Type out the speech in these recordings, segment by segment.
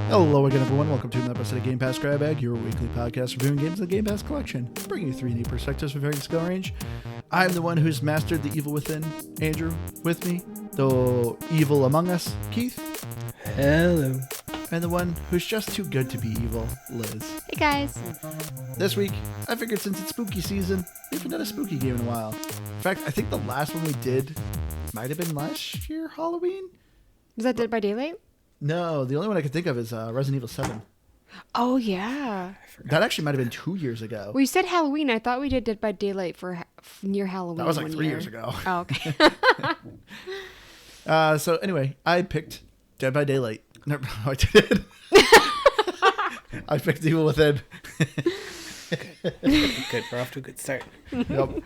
Hello again, everyone. Welcome to another episode of Game Pass Grab Bag, your weekly podcast reviewing games in the Game Pass collection, bringing you three new perspectives of varying skill range. I'm the one who's mastered the evil within, Andrew. With me, the evil among us, Keith. Hello. And the one who's just too good to be evil, Liz. Hey guys. This week, I figured since it's spooky season, we haven't done a spooky game in a while. In fact, I think the last one we did might have been last year, Halloween? Was that Dead by Daylight? No, the only one I could think of is Resident Evil 7. Oh, yeah. That actually might have been 2 years ago. Well, you said Halloween. I thought we did Dead by Daylight for near Halloween. That was like 3 years ago. Oh, okay. So anyway, I picked Dead by Daylight. No, I did. I picked Evil Within. Good. We're off to a good start. Yep.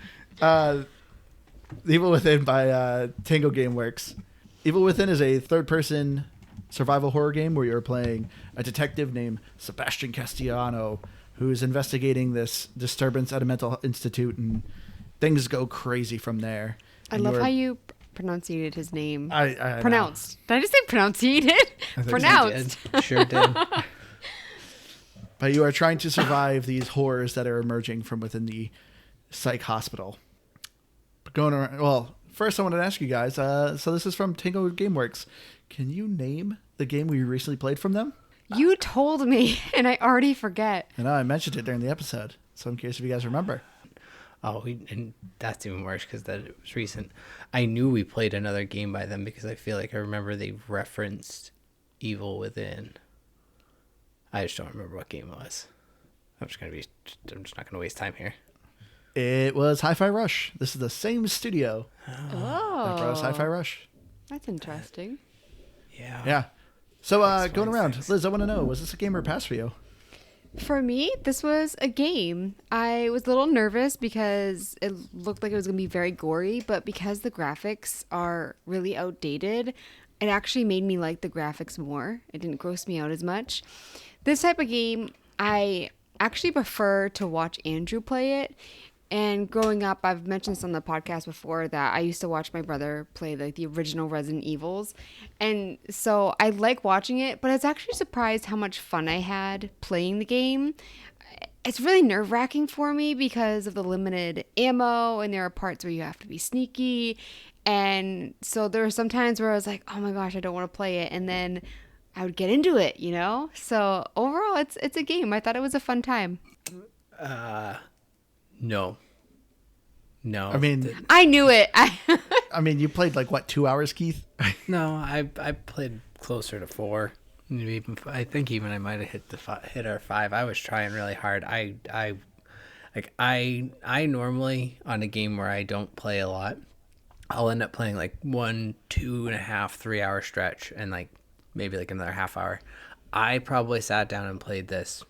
Evil Within by Tango Gameworks. Evil Within is a third-person survival horror game where you're playing a detective named Sebastian Castellano who is investigating this disturbance at a mental institute, and things go crazy from there. I love how you pronunciated his name. I Pronounced. Did I just say pronunciated? Pronounced. Sure did. But you are trying to survive these horrors that are emerging from within the psych hospital. But going around, well, first I wanted to ask you guys, so this is from Tango Gameworks. Can you name the game we recently played from them? You told me, and I already forget. I know, I mentioned it during the episode, so I'm curious if you guys remember. Oh, and that's even worse because that it was recent. I knew we played another game by them because I feel like I remember they referenced Evil Within. I just don't remember what game it was. I'm just not gonna waste time here. It was Hi-Fi Rush. This is the same studio that brought us Oh. Hi-Fi Rush. That's interesting. Yeah. So That's going one of the around, things. Liz, I want to know, was this a game or a pass for you? For me, this was a game. I was a little nervous because it looked like it was going to be very gory, but because the graphics are really outdated, it actually made me like the graphics more. It didn't gross me out as much. This type of game, I actually prefer to watch Andrew play it. And growing up, I've mentioned this on the podcast before that I used to watch my brother play like the original Resident Evils. And so I like watching it, but I was actually surprised how much fun I had playing the game. It's really nerve-wracking for me because of the limited ammo, and there are parts where you have to be sneaky. And so there were some times where I was like, oh my gosh, I don't want to play it. And then I would get into it, you know? So overall, it's a game. I thought it was a fun time. No. I mean, I knew it. I mean, you played like, what, 2 hours, Keith? No, I played closer to 4. I think even I might have hit our 5. I was trying really hard. I normally, on a game where I don't play a lot, I'll end up playing like 1, 2.5, 3 hour stretch and like maybe like another half hour. I probably sat down and played this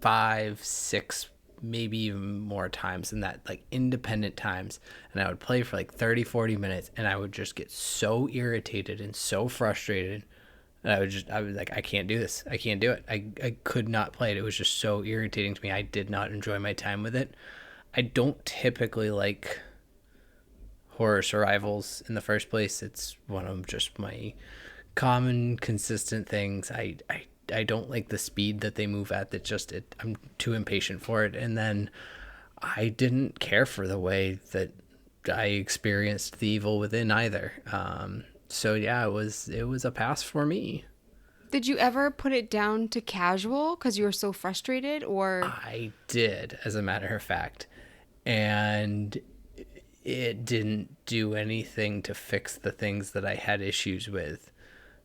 5, 6, maybe even more times than that, like independent times, and I would play for like 30-40 minutes and I would just get so irritated and so frustrated, and I was like, I can't do this, I can't do it. I could not play it. It was just so irritating to me. I did not enjoy my time with it. I don't typically like horror survivals in the first place. It's one of just my common consistent things. I don't like the speed that they move at. I'm too impatient for it. And then I didn't care for the way that I experienced the Evil Within either. So yeah, it was a pass for me. Did you ever put it down to casual because you were so frustrated, or? I did, as a matter of fact. And it didn't do anything to fix the things that I had issues with.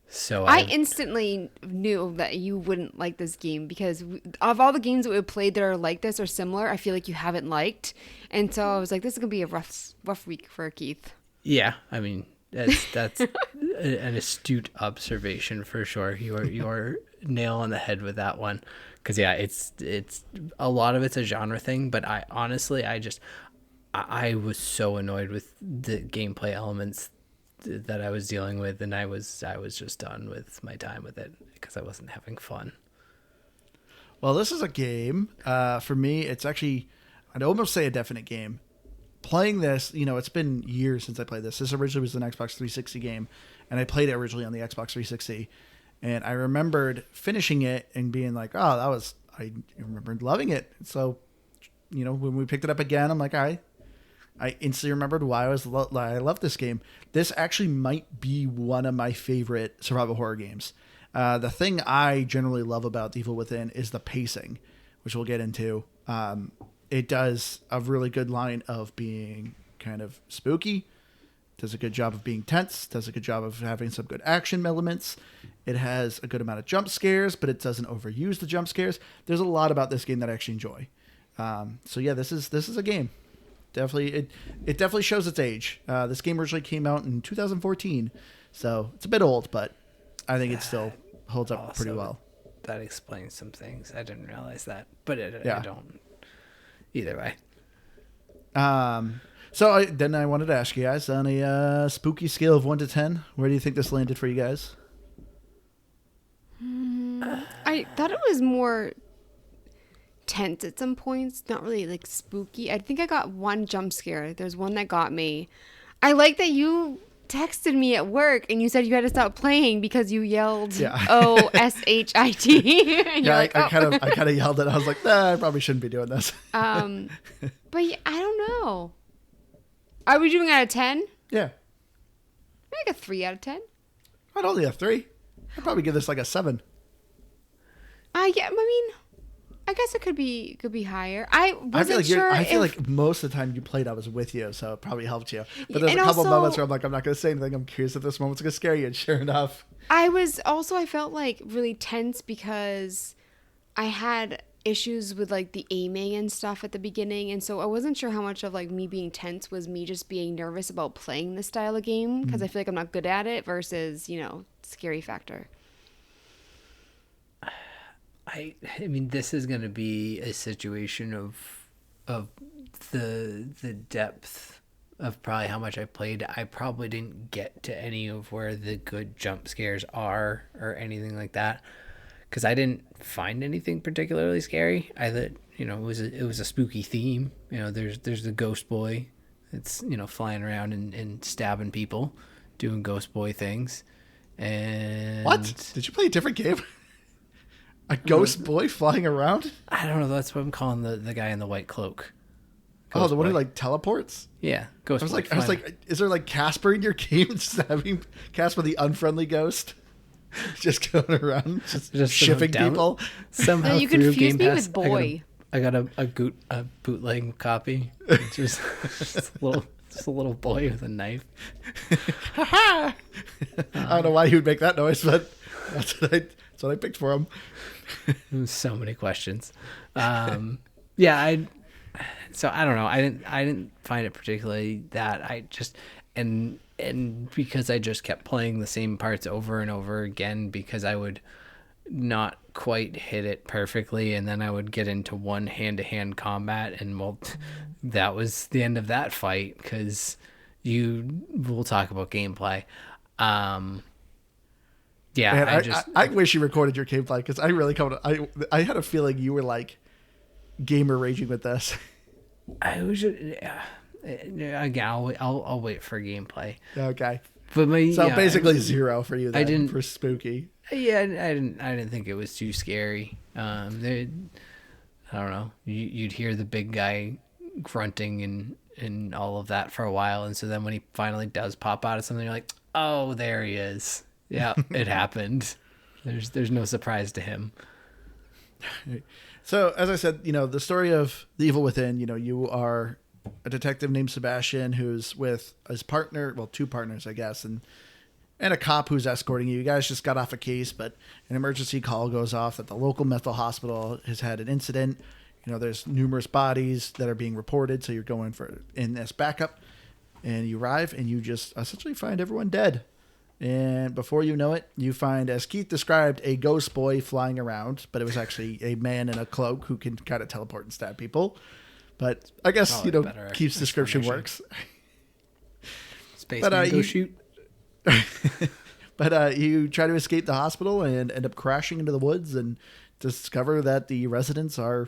So I instantly knew that you wouldn't like this game because of all the games that we've played that are like this or similar, I feel like you haven't liked. And so I was like, this is going to be a rough week for Keith. Yeah, I mean, that's an astute observation for sure. You're nail on the head with that one. Because yeah, it's a lot of it's a genre thing, but I honestly, I was so annoyed with the gameplay elements that I was dealing with, and I was just done with my time with it because I wasn't having fun. Well, this is a game. For me, it's actually, I'd almost say a definite game. playing this, it's been years since I played this. This originally was an Xbox 360 game, and I played it originally on the Xbox 360. And I remembered finishing it and being like, oh, I remembered loving it. So, when we picked it up again, I'm like, all right. I instantly remembered why I love this game. This actually might be one of my favorite survival horror games. The thing I generally love about The Evil Within is the pacing, which we'll get into. It does a really good line of being kind of spooky, does a good job of being tense, does a good job of having some good action elements. It has a good amount of jump scares, but it doesn't overuse the jump scares. There's a lot about this game that I actually enjoy. So yeah, this is a game. Definitely, it definitely shows its age. This game originally came out in 2014, so it's a bit old, but I think it still holds up pretty well. That explains some things. I didn't realize that, but Yeah. I don't. Either way. So then I wanted to ask you guys, on a spooky scale of 1 to 10, where do you think this landed for you guys? I thought it was more tense at some points, not really like spooky. I think I got one jump scare. There's one that got me. I like that you texted me at work and you said you had to stop playing because you yelled OSHIT. And Yeah, like, I kind of yelled it. I was like, I probably shouldn't be doing this. But yeah, I don't know. Are we doing out of 10? Yeah, Like a 3 out of 10. I'd only a 3. I'd probably give this like a 7. Yeah, I mean, I guess it could be higher. I wasn't sure. I feel like most of the time you played, I was with you, so it probably helped you. But there's And a couple also- moments where I'm like, I'm not going to say anything. I'm curious if this moment's going to scare you. And sure enough, I felt like really tense because I had issues with like the aiming and stuff at the beginning, and so I wasn't sure how much of like me being tense was me just being nervous about playing this style of game because I feel like I'm not good at it versus scary factor. I mean, this is going to be a situation of the depth of probably how much I played. I probably didn't get to any of where the good jump scares are or anything like that because I didn't find anything particularly scary. I thought it was a spooky theme. There's the ghost boy that's flying around and stabbing people, doing ghost boy things. And what? Did you play a different game? A ghost boy flying around? I don't know. That's what I'm calling the guy in the white cloak. Oh, the one who boy. like teleports? Yeah, ghost. I was like, is there like Casper in your game? Just having Casper the unfriendly ghost, just going around, just shipping people. Somehow No, you through confused Game me Pass, with boy. I got a bootleg copy. It's just a little boy with a knife. I don't know why he would make that noise, but that's what I picked for him. So many questions. So I don't know. I didn't find it particularly that. I just and because I just kept playing the same parts over and over again because I would not quite hit it perfectly and then I would get into one hand-to-hand combat and that was the end of that fight because we'll talk about gameplay. Yeah, Man, I wish you recorded your gameplay because I really I had a feeling you were like gamer raging with this. I was again. I'll wait for gameplay. Okay, But basically 0 for you. Then, I didn't for spooky. Yeah, I didn't think it was too scary. I don't know. You'd hear the big guy grunting and all of that for a while, and so then when he finally does pop out of something, you're like, oh, there he is. Yeah, it happened. There's no surprise to him. So, as I said, the story of The Evil Within, you are a detective named Sebastian who's with his partner, well, 2 partners, I guess, and a cop who's escorting you. You guys just got off a case, but an emergency call goes off that the local mental hospital has had an incident. There's numerous bodies that are being reported, so you're going in this backup, and you arrive, and you just essentially find everyone dead. And before you know it, you find, as Keith described, a ghost boy flying around, but it was actually a man in a cloak who can kind of teleport and stab people. But I guess, Keith's description works. Spaceman, go shoot. But you try to escape the hospital and end up crashing into the woods and discover that the residents are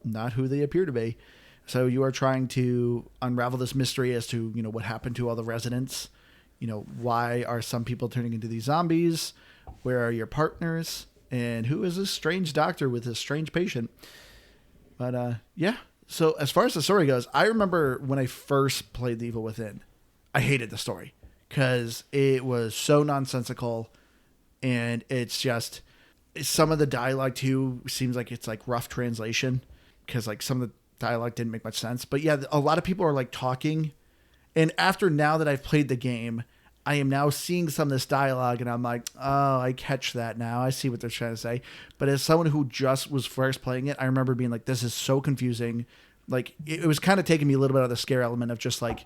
not who they appear to be. So you are trying to unravel this mystery as to, what happened to all the residents. Why are some people turning into these zombies? Where are your partners? And who is this strange doctor with this strange patient? But yeah. So as far as the story goes, I remember when I first played The Evil Within, I hated the story because it was so nonsensical, and it's just some of the dialogue too seems like it's like rough translation because like some of the dialogue didn't make much sense. But yeah, a lot of people are like talking, and after now that I've played the game, I am now seeing some of this dialogue, and I'm like, oh, I catch that now. I see what they're trying to say. But as someone who just was first playing it, I remember being like, this is so confusing. Like, it was kind of taking me a little bit out of the scare element of just like,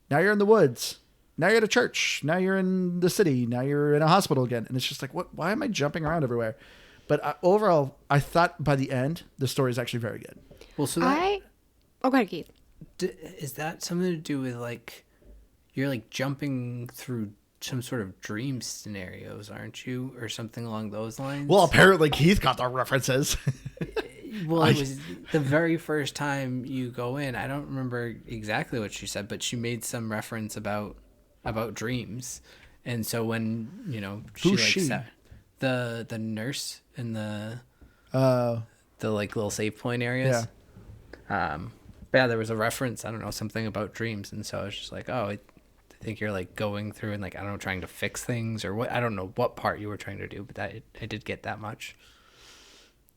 now you're in the woods. Now you're at a church. Now you're in the city. Now you're in a hospital again. And it's just like, what? Why am I jumping around everywhere? But overall, I thought by the end, the story is actually very good. Well, so that, Oh, go ahead, Keith. is that something to do with like you're like jumping through some sort of dream scenarios, aren't you, or something along those lines? Well, apparently Keith got the references. Well, it was the very first time you go in. I don't remember exactly what she said, but she made some reference about dreams, and so when Who's she? Said, the nurse in the like little save point areas. Yeah. But yeah, there was a reference. I don't know, something about dreams, and so I was just like, oh, I think you're like going through and like I don't know, trying to fix things or what. I don't know what part you were trying to do, but I did get that much.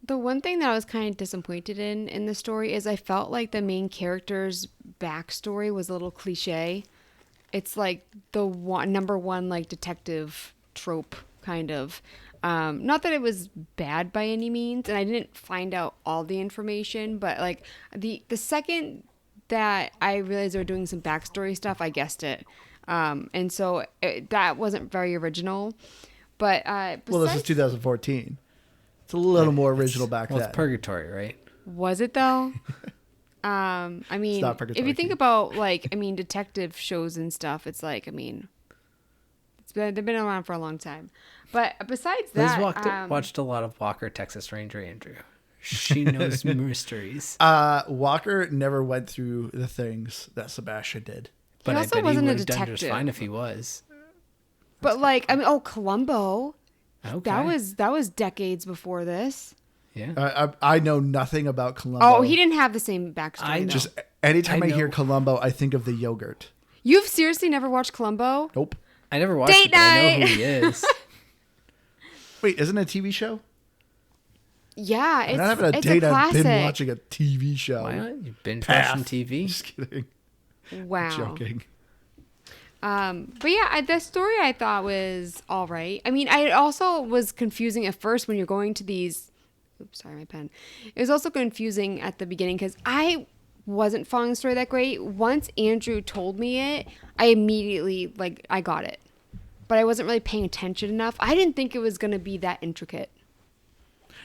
The one thing that I was kind of disappointed in the story is I felt like the main character's backstory was a little cliche. It's like the number one like detective trope kind of. Not that it was bad by any means, and I didn't find out all the information, but like the second that I realized they were doing some backstory stuff, I guessed it. And so that wasn't very original. But Well, this is 2014. It's a little more original back then. Well, it's purgatory, right? Was it though? I mean, It's not purgatory, if you think Keith. about like, I mean, detective shows and stuff, it's like, I mean, they've been around for a long time. But besides Liz that, watched a lot of Walker, Texas Ranger, Andrew. She knows mysteries. Walker never went through the things that Sebastian did. But also I bet wasn't he a would have done just detective. fine if he was. but like, I mean, Columbo. Okay. That was decades before this. Yeah. I know nothing about Columbo. Oh, he didn't have the same backstory. I know. though. Just anytime I I hear know. Columbo, I think of the yogurt. You've seriously never watched Columbo? Nope. I never watched Date it, but I know night. who he is. Wait, isn't it a TV show? Yeah, I'm not having a it's date. a I've classic. been watching a TV show. Why not? You binge Path. watching TV? Just kidding. Wow. Joking. But yeah, the story I thought was all right. I mean, I also was confusing at first when you're going to these. Oops, sorry, my pen. It was also confusing at the beginning because I wasn't following the story that great. Once Andrew told me it, I immediately I got it, but I wasn't really paying attention enough. I didn't think it was going to be that intricate.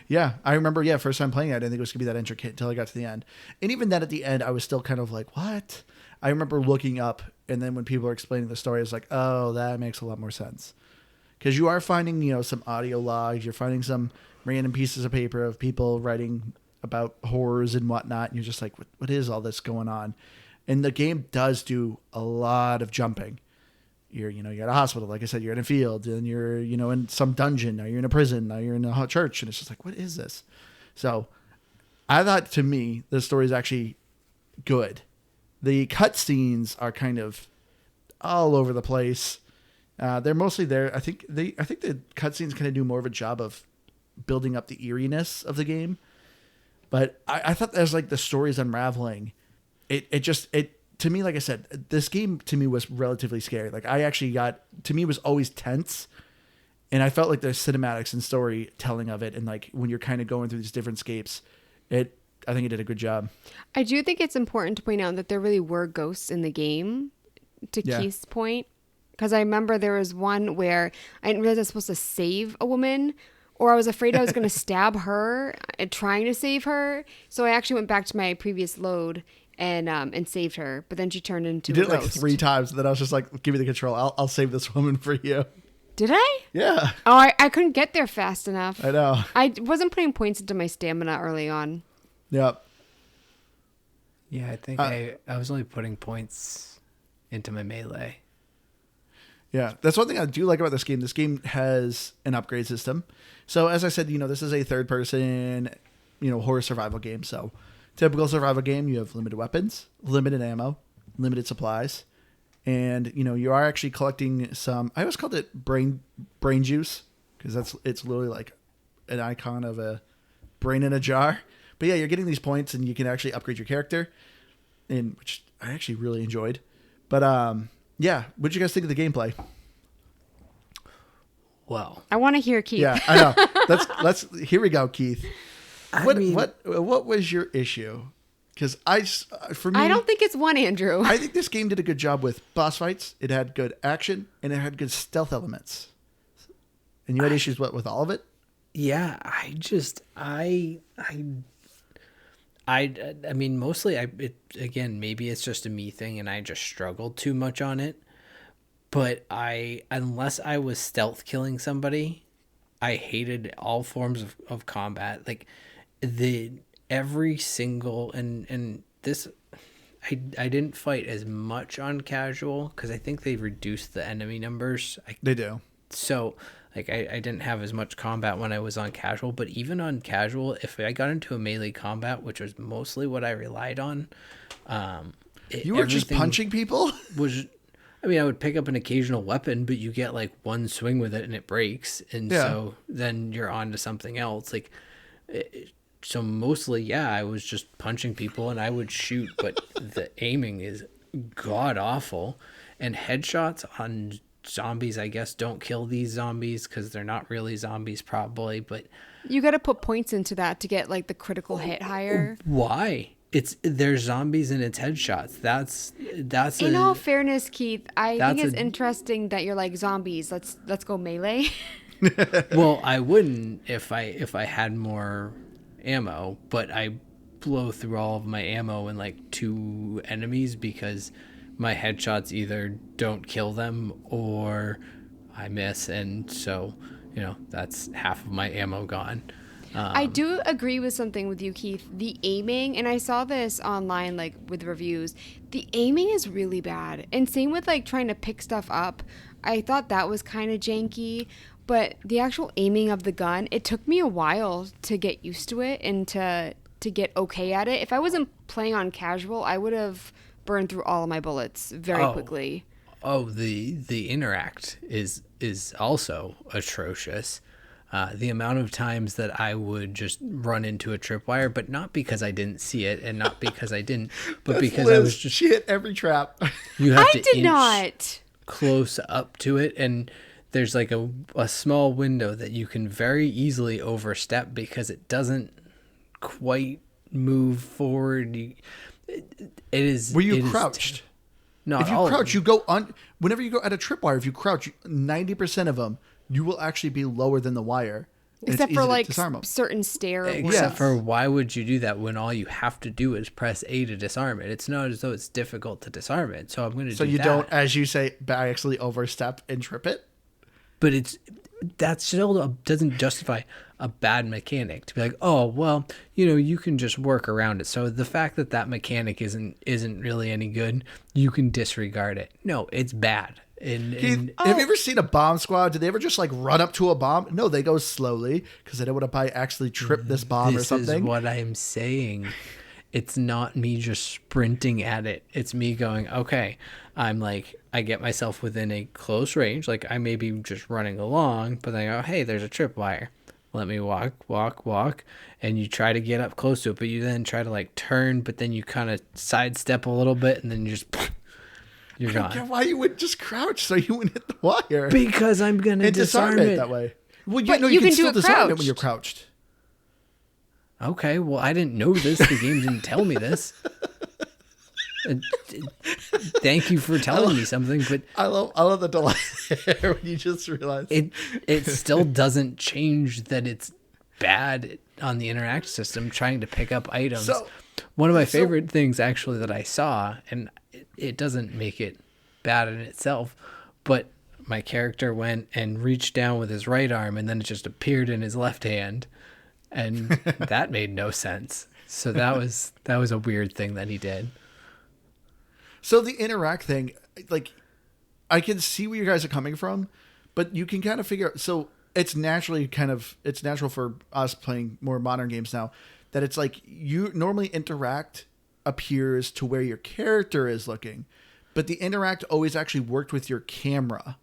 Yeah, I remember. Yeah, first time playing it, I didn't think it was gonna be that intricate until I got to the end. And even then, at the end, I was still kind of like, "What?" I remember looking up, and then when people were explaining the story, I was like, "Oh, that makes a lot more sense." Because you are finding, some audio logs, you're finding some random pieces of paper of people writing about horrors and whatnot, and you're just like, "What is all this going on?" And the game does do a lot of jumping. You're at a hospital, like I said, you're in a field, and you're, in some dungeon, now you're in a prison, now you're in a church, and it's just like, what is this? So I thought, to me, the story is actually good. The cutscenes are kind of all over the place. They're mostly there. I think the cutscenes kind of do more of a job of building up the eeriness of the game. But I thought as like the story's unraveling, it to me, like I said, this game to me was relatively scary. Like to me, it was always tense. And I felt like the cinematics and storytelling of it, and like when you're kind of going through these different scapes, I think it did a good job. I do think it's important to point out that there really were ghosts in the game, to Yeah. Keith's point. Because I remember there was one where I didn't realize I was supposed to save a woman, or I was afraid I was going to stab her trying to save her. So I actually went back to my previous load and saved her. But then she turned into You did a it like ghost. 3 times, and then I was just like, give me the control. I'll save this woman for you. Did I? Yeah, Oh, I couldn't get there fast enough. I know. I wasn't putting points into my stamina early on. Yep. Yeah, I think I was only putting points into my melee. Yeah, that's one thing I do like about this game. This game has an upgrade system. So as I said, this is a third person, horror survival game. So typical survival game, you have limited weapons, limited ammo, limited supplies. And, you are actually collecting some, I always called it brain juice because it's literally like an icon of a brain in a jar. But yeah, you're getting these points and you can actually upgrade your character, which I actually really enjoyed. But yeah, what did you guys think of the gameplay? Well, I want to hear Keith. Yeah, I know. Let's here we go, Keith. What What was your issue? Because for me, I don't think it's one, Andrew. I think this game did a good job with boss fights. It had good action and it had good stealth elements. And you had issues with all of it? Yeah, I mean, mostly again, maybe it's just a me thing and I just struggled too much on it. But unless I was stealth killing somebody, I hated all forms of combat. Like every single, and this, I didn't fight as much on casual because I think they reduced the enemy numbers. They do. So like I didn't have as much combat when I was on casual, but even on casual, if I got into a melee combat, which was mostly what I relied on, You were just punching people? I would pick up an occasional weapon, but you get like one swing with it and it breaks, and so then you're on to something else. So mostly, yeah, I was just punching people and I would shoot, but the aiming is god awful, and headshots on zombies, I guess, don't kill these zombies because they're not really zombies probably, but You got to put points into that to get like the critical hit higher. why? They're zombies and it's headshots. That's In all fairness, Keith, I think it's interesting that you're like zombies. Let's go melee. Well, I wouldn't if I had more ammo, but I blow through all of my ammo in like 2 enemies because my headshots either don't kill them or I miss, and so that's half of my ammo gone. I do agree with something with you, Keith. The aiming, and I saw this online, like with reviews, the aiming is really bad. And same with like trying to pick stuff up. I thought that was kind of janky, but the actual aiming of the gun, it took me a while to get used to it and to get okay at it. If I wasn't playing on casual, I would have burned through all of my bullets very quickly. Oh, the interact is also atrocious. The amount of times that I would just run into a tripwire, but not because I didn't see it and not because I didn't, but because Liz, I was just... She hit every trap. You have I to did inch not. close up to it, and there's like a small window that you can very easily overstep because it doesn't quite move forward. It is... Were you crouched? Not if you all of crouch, them. you go on. Whenever you go at a tripwire, if you crouch, 90% of them, you will actually be lower than the wire. and it's Except for easy to like disarm 'em. certain stair Except ones. for why would you do that when all you have to do is press A to disarm it? It's not as though it's difficult to disarm it. So I'm going to So do you that. don't, as you say, actually overstep and trip it. But that still doesn't justify a bad mechanic to be like, oh, well, you can just work around it. So the fact that mechanic isn't really any good, you can disregard it. No, it's bad. Keith, have you ever seen a bomb squad? Did they ever just like run up to a bomb? No, they go slowly because they don't want to probably actually trip this bomb or something. This is what I'm saying. It's not me just sprinting at it. It's me going, okay, I'm like, I get myself within a close range. Like I may be just running along, but then I go, hey, there's a tripwire. Let me walk. And you try to get up close to it, but you then try to like turn, but then you kind of sidestep a little bit and then you just, you're I don't gone. get why you would just crouch so you wouldn't hit the wire. Because I'm going to And disarm disarm it it that way. Well, But you you can can do still it disarm it when you're crouched. crouched. Okay, well, I didn't know this. The game didn't tell me this. Thank you for telling me something, but I love the delay there when you just realize it still doesn't change that it's bad on the interact system trying to pick up items. So- One of my favorite things actually that I saw, and it doesn't make it bad in itself, but my character went and reached down with his right arm and then it just appeared in his left hand, and that made no sense. So that was a weird thing that he did. So the interact thing, like, I can see where you guys are coming from, but you can kind of figure out. So it's natural for us playing more modern games now that it's like you normally interact appears to where your character is looking, but the interact always actually worked with your camera.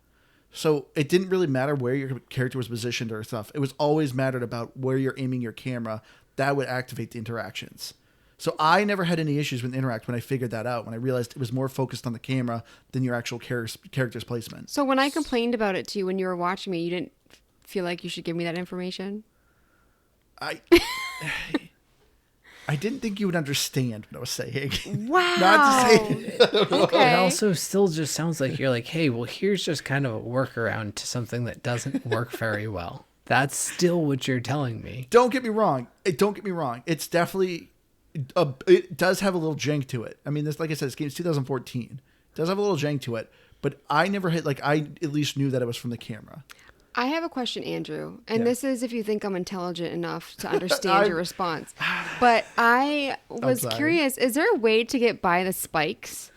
So it didn't really matter where your character was positioned or stuff. It was always mattered about where you're aiming your camera. That would activate the interactions. So I never had any issues with interact when I figured that out, when I realized it was more focused on the camera than your actual character's placement. So when I complained about it to you when you were watching me, you didn't feel like you should give me that information? I didn't think you would understand what I was saying. Wow. Not to say Okay. It also still just sounds like you're like, hey, well, here's just kind of a workaround to something that doesn't work very well. That's still what you're telling me. Don't get me wrong. It's definitely it does have a little jank to it. I mean, this, like I said, this game's 2014. It does have a little jank to it, but I never hit, like, I at least knew that it was from the camera. I have a question, Andrew, and Yeah. this is if you think I'm intelligent enough to understand your response. But I was sorry. curious, is there a way to get by the spikes?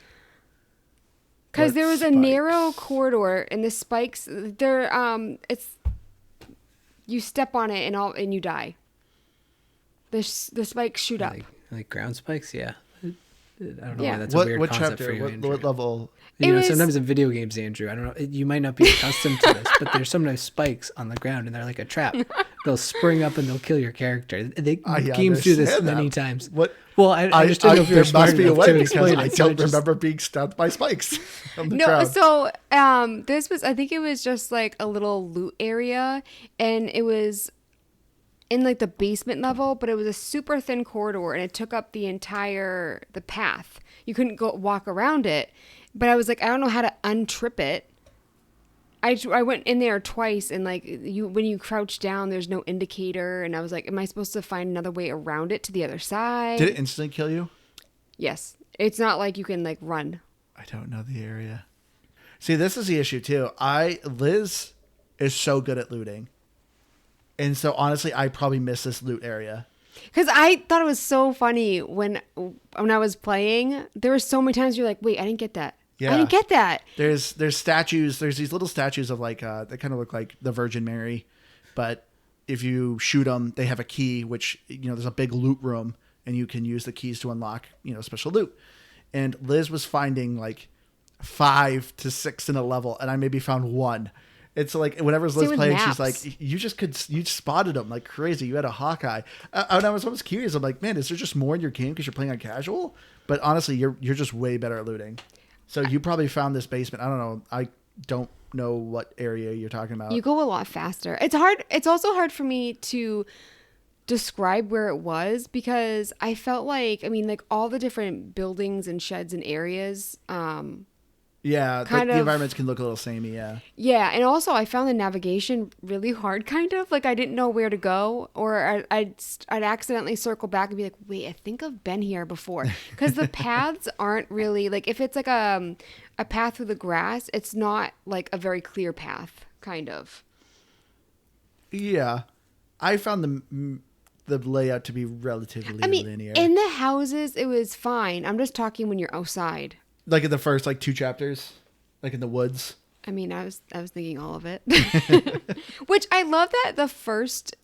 Because What there was a spikes? narrow corridor, and the spikes, it's you step on it and you die. The spikes shoot up. Like ground spikes, yeah. I don't know Yeah. why that's a weird What concept chapter? for you, Andrew. What level? You It know, was- sometimes in video games, Andrew, I don't know, you might not be accustomed to this, but there's sometimes spikes on the ground and they're like a trap. They'll spring up and they'll kill your character. Games do this understand many that. times. What? Well, I just didn't know if you were there smart must be a enough way to because explain I it. So don't remember being stabbed by spikes. On the No, ground. so this was, I think it was just like a little loot area, and it was in like the basement level, but it was a super thin corridor, and it took up the path. You couldn't walk around it, but I was like, I don't know how to untrip it. I went in there twice, and like when you crouch down, there's no indicator, and I was like, am I supposed to find another way around it to the other side? Did it instantly kill you? Yes, it's not like you can like run. I don't know the area. See, this is the issue too. Liz is so good at looting. And so honestly, I probably missed this loot area. Because I thought it was so funny when I was playing. There were so many times you're like, wait, I didn't get that. Yeah. I didn't get that. There's statues. There's these little statues of like they kind of look like the Virgin Mary, but if you shoot them, they have a key. Which there's a big loot room, and you can use the keys to unlock special loot. And Liz was finding like 5 to 6 in a level, and I maybe found 1. It's like whenever Liz with playing, she's maps. like, you just spotted them like crazy. You had a Hawkeye. And I was always curious. I'm like, man, is there just more in your game because you're playing on casual? But honestly, you're just way better at looting. So you probably found this basement. I don't know. I don't know what area you're talking about. You go a lot faster. It's hard. It's also hard for me to describe where it was because I felt like, like all the different buildings and sheds and areas, Yeah, kind the of- environments can look a little samey, yeah. yeah, and also I found the navigation really hard, kind of. Like I didn't know where to go, or I'd accidentally circle back and be like, wait, I think I've been here before. Because the paths aren't really, like if it's like a path through the grass, it's not like a very clear path, kind of. Yeah. I found the layout to be relatively linear. In the houses, it was fine. I'm just talking when you're outside. Like in the first 2 chapters, like in the woods. I was thinking all of it. Which I love that the first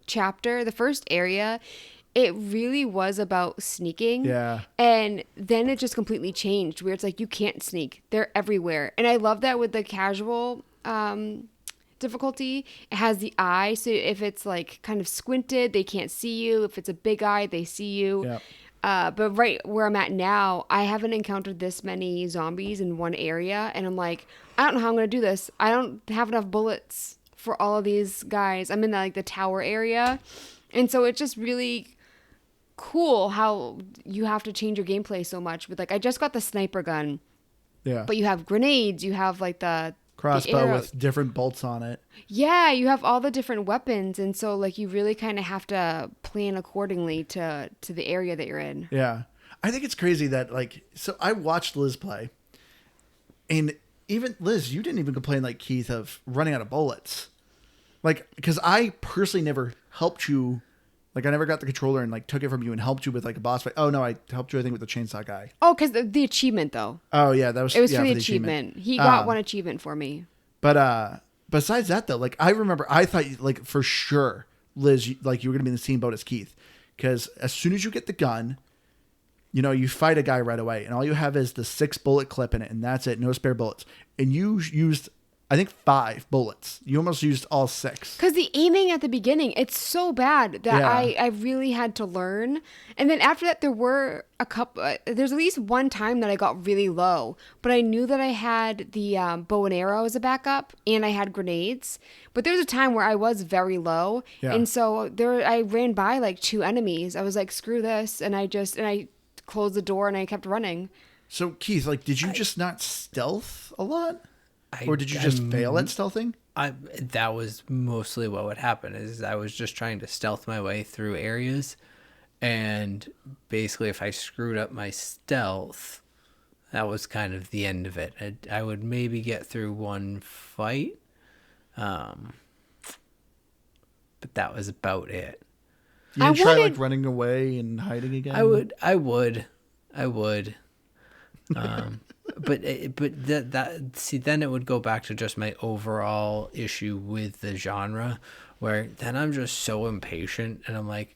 chapter, the first area, it really was about sneaking. Yeah. And then it just completely changed where it's like you can't sneak. They're everywhere. And I love that with the casual difficulty, it has the eye. So if it's like kind of squinted, they can't see you. If it's a big eye, they see you. Yeah. But right where I'm at now, I haven't encountered this many zombies in one area. And I'm like, I don't know how I'm going to do this. I don't have enough bullets for all of these guys. I'm in the tower area. And so it's just really cool how you have to change your gameplay so much. With I just got the sniper gun, Yeah. but you have grenades. You have the Crossbow arrows. with different bolts on it. Yeah, you have all the different weapons, and so you really kind of have to plan accordingly to the area that you're in. Yeah. I think it's crazy that so I watched Liz play, and even Liz, you didn't even complain like Keith of running out of bullets. Because I personally never helped you Like I never got the controller and like took it from you and helped you with like a boss fight. Oh no, I helped you I think with the chainsaw guy. Oh, because the achievement though. Oh yeah, that was It was yeah, for the achievement. He got one achievement for me. But besides that though, like I remember I thought like for sure, Liz, like you were gonna be in the same boat as Keith, because as soon as you get the gun, you know, you fight a guy right away, and all you have is the 6 bullet clip in it, and that's it, no spare bullets. And you used, I think, 5 bullets. You almost used all 6. Because the aiming at the beginning, it's so bad that Yeah. I really had to learn. And then after that, there were a couple, there's at least one time that I got really low, but I knew that I had the bow and arrow as a backup, and I had grenades. But there was a time where I was very low. Yeah. And so I ran by like 2 enemies. I was like, screw this. And I closed the door and I kept running. So Keith, like, did you just not stealth a lot, or did you just fail at stealthing? That was mostly what would happen. Is I was just trying to stealth my way through areas, and basically, if I screwed up my stealth, that was kind of the end of it. I would maybe get through one fight, but that was about it. You didn't try like running away and hiding again? I would. But see, then it would go back to just my overall issue with the genre, where then I'm just so impatient, and I'm like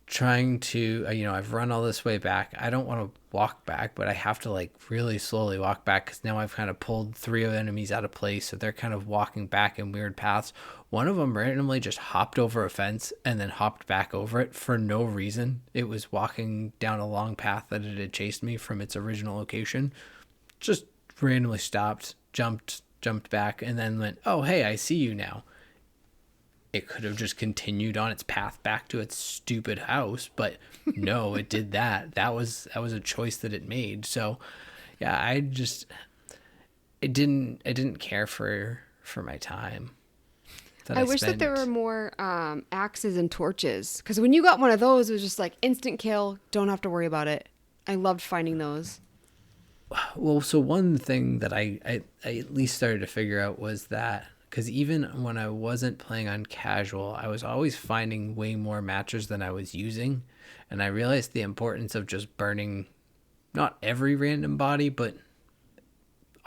trying to, I've run all this way back. I don't want to walk back, but I have to like really slowly walk back, because now I've kind of pulled 3 enemies out of place, so they're kind of walking back in weird paths. One of them randomly just hopped over a fence and then hopped back over it for no reason. It was walking down a long path that it had chased me from its original location. Just randomly stopped, jumped back, and then went, oh, hey, I see you now. It could have just continued on its path back to its stupid house, but no, it did that. That was a choice that it made. So yeah, I didn't care for my time. I wish that there were more axes and torches, because when you got one of those, it was just like instant kill, don't have to worry about it. I loved finding those. Well, so one thing that I at least started to figure out was that, because even when I wasn't playing on casual, I was always finding way more matches than I was using, and I realized the importance of just burning not every random body, but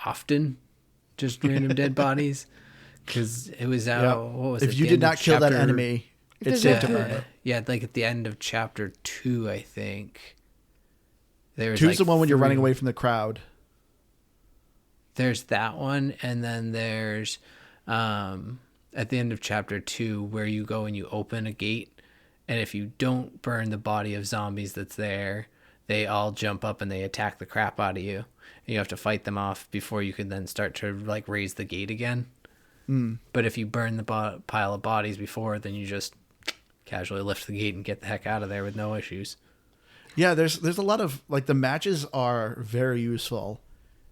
often just random dead bodies. Because it was out. What was it? If you did not kill that enemy, it's safe to burn it. Yeah, like at the end of chapter 2, I think. There's 2's like the one when you're 3. running away from the crowd. There's that one, and then there's at the end of chapter 2 where you go and you open a gate, and if you don't burn the body of zombies that's there, they all jump up and they attack the crap out of you. And you have to fight them off before you can then start to like raise the gate again. But if you burn the pile of bodies before, then you just casually lift the gate and get the heck out of there with no issues. Yeah, there's a lot of like the matches are very useful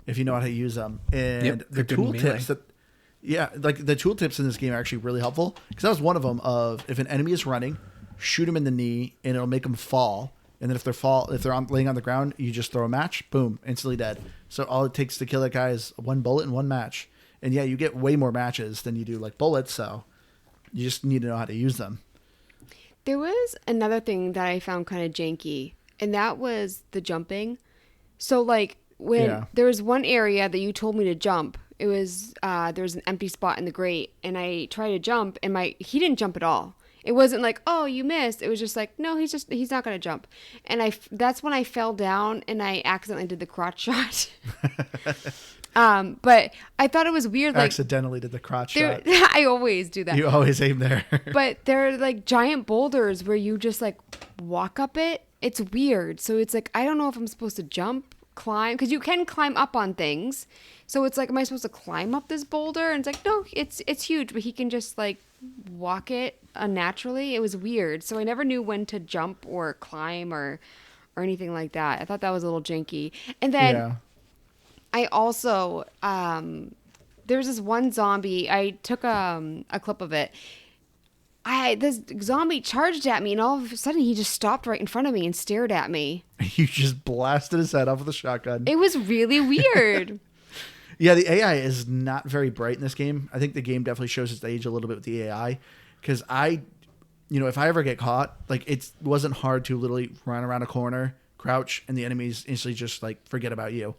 if you know how to use them, and the tooltips like the tooltips in this game are actually really helpful, because that was one of them. Of if an enemy is running, shoot him in the knee and it'll make them fall, and then if they're laying on the ground, you just throw a match, boom, instantly dead. So all it takes to kill that guy is 1 bullet and 1 match. And yeah, you get way more matches than you do like bullets, so you just need to know how to use them. There was another thing that I found kind of janky, and that was the jumping. So like when there was one area that you told me to jump, it was there was an empty spot in the grate, and I tried to jump, and he didn't jump at all. It wasn't like, oh, you missed. It was just like, no, he's not going to jump. And that's when I fell down and I accidentally did the crotch shot. But I thought it was weird. Like, accidentally did the crotch shot. I always do that. You always aim there. But there are like giant boulders where you just like walk up it. It's weird. So it's like, I don't know if I'm supposed to jump, climb, because you can climb up on things. So it's like, am I supposed to climb up this boulder? And it's like, no, it's huge, but he can just like walk it unnaturally. It was weird. So I never knew when to jump or climb or anything like that. I thought that was a little janky. And then I also there's this one zombie. I took a clip of it. This zombie charged at me, and all of a sudden he just stopped right in front of me and stared at me. You just blasted his head off with a shotgun. It was really weird. Yeah, the AI is not very bright in this game. I think the game definitely shows its age a little bit with the AI, because I if I ever get caught, like it wasn't hard to literally run around a corner, crouch, and the enemies instantly just like forget about you.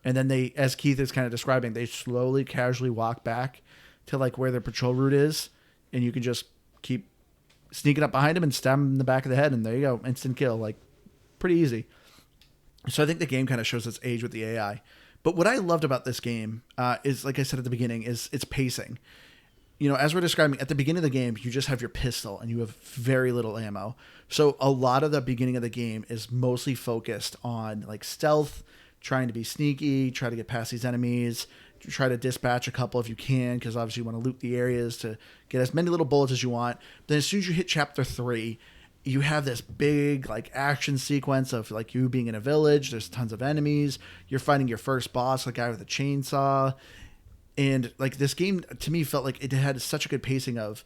And then they, as Keith is kind of describing, they slowly, casually walk back to like where their patrol route is, and you can just keep sneaking up behind him and stab him in the back of the head, and there you go, instant kill, like pretty easy. So I think the game kind of shows its age with the AI. But what I loved about this game is, like I said at the beginning, is its pacing. As we're describing, at the beginning of the game, you just have your pistol and you have very little ammo. So a lot of the beginning of the game is mostly focused on like stealth, trying to be sneaky, try to get past these enemies, try to dispatch a couple if you can, because obviously you want to loot the areas to get as many little bullets as you want. Then as soon as you hit chapter 3, you have this big like action sequence of like you being in a village. There's tons of enemies. You're fighting your first boss, the guy with a chainsaw. And like this game to me felt like it had such a good pacing of,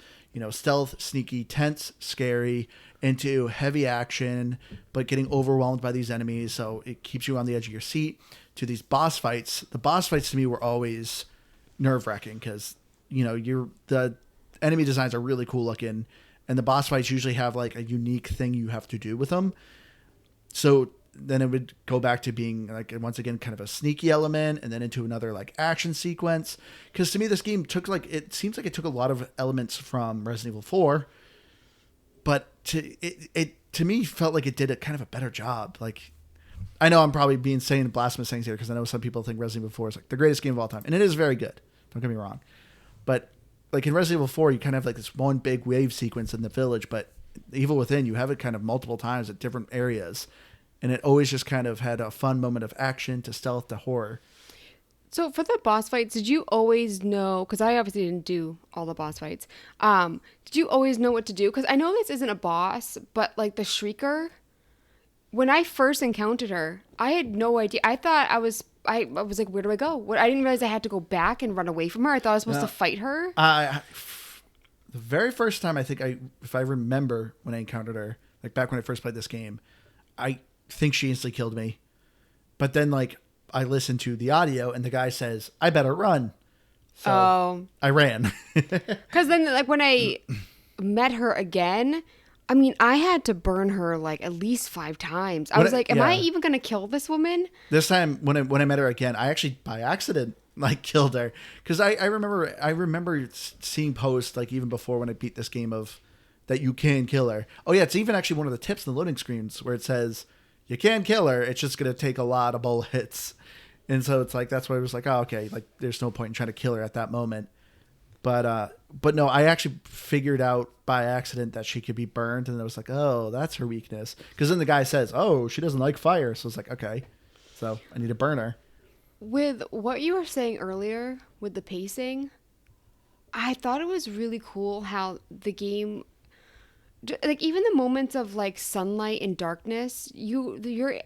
stealth, sneaky, tense, scary, into heavy action, but getting overwhelmed by these enemies. So it keeps you on the edge of your seat, to these boss fights. The boss fights to me were always nerve wracking because, the enemy designs are really cool looking, and the boss fights usually have like a unique thing you have to do with them. So then it would go back to being like, once again, kind of a sneaky element, and then into another like action sequence. Because to me, this game it seems like it took a lot of elements from Resident Evil 4, but to me felt like it did a kind of a better job. Like, I know I'm probably saying blasphemous things here because I know some people think Resident Evil 4 is like the greatest game of all time, and it is very good. Don't get me wrong, but like in Resident Evil 4, you kind of have like this one big wave sequence in the village, but Evil Within, you have it kind of multiple times at different areas. And it always just kind of had a fun moment of action to stealth to horror. So for the boss fights, did you always know, because I obviously didn't do all the boss fights, did you always know what to do? Because I know this isn't a boss, but like the Shrieker, when I first encountered her, I had no idea. I thought I was like, where do I go? I didn't realize I had to go back and run away from her. I thought I was supposed to fight her. The very first time, I think if I remember when I encountered her, like back when I first played this game, I think she instantly killed me. But then like I listened to the audio and the guy says, I better run. So I ran. Because then like when I met her again, I mean, I had to burn her like at least 5 times. I was like, am I even going to kill this woman? This time when I met her again, I actually by accident like killed her. Because I remember seeing posts like even before when I beat this game of that you can kill her. Oh yeah, it's even actually one of the tips in the loading screens where it says you can kill her. It's just going to take a lot of bullets. And so it's like, that's why I was like, oh, okay. Like there's no point in trying to kill her at that moment. But no, I actually figured out by accident that she could be burned. And I was like, oh, that's her weakness. Cause then the guy says, oh, she doesn't like fire. So it's like, okay, so I need to burn her. With what you were saying earlier with the pacing, I thought it was really cool how the game, like even the moments of like sunlight and darkness, you're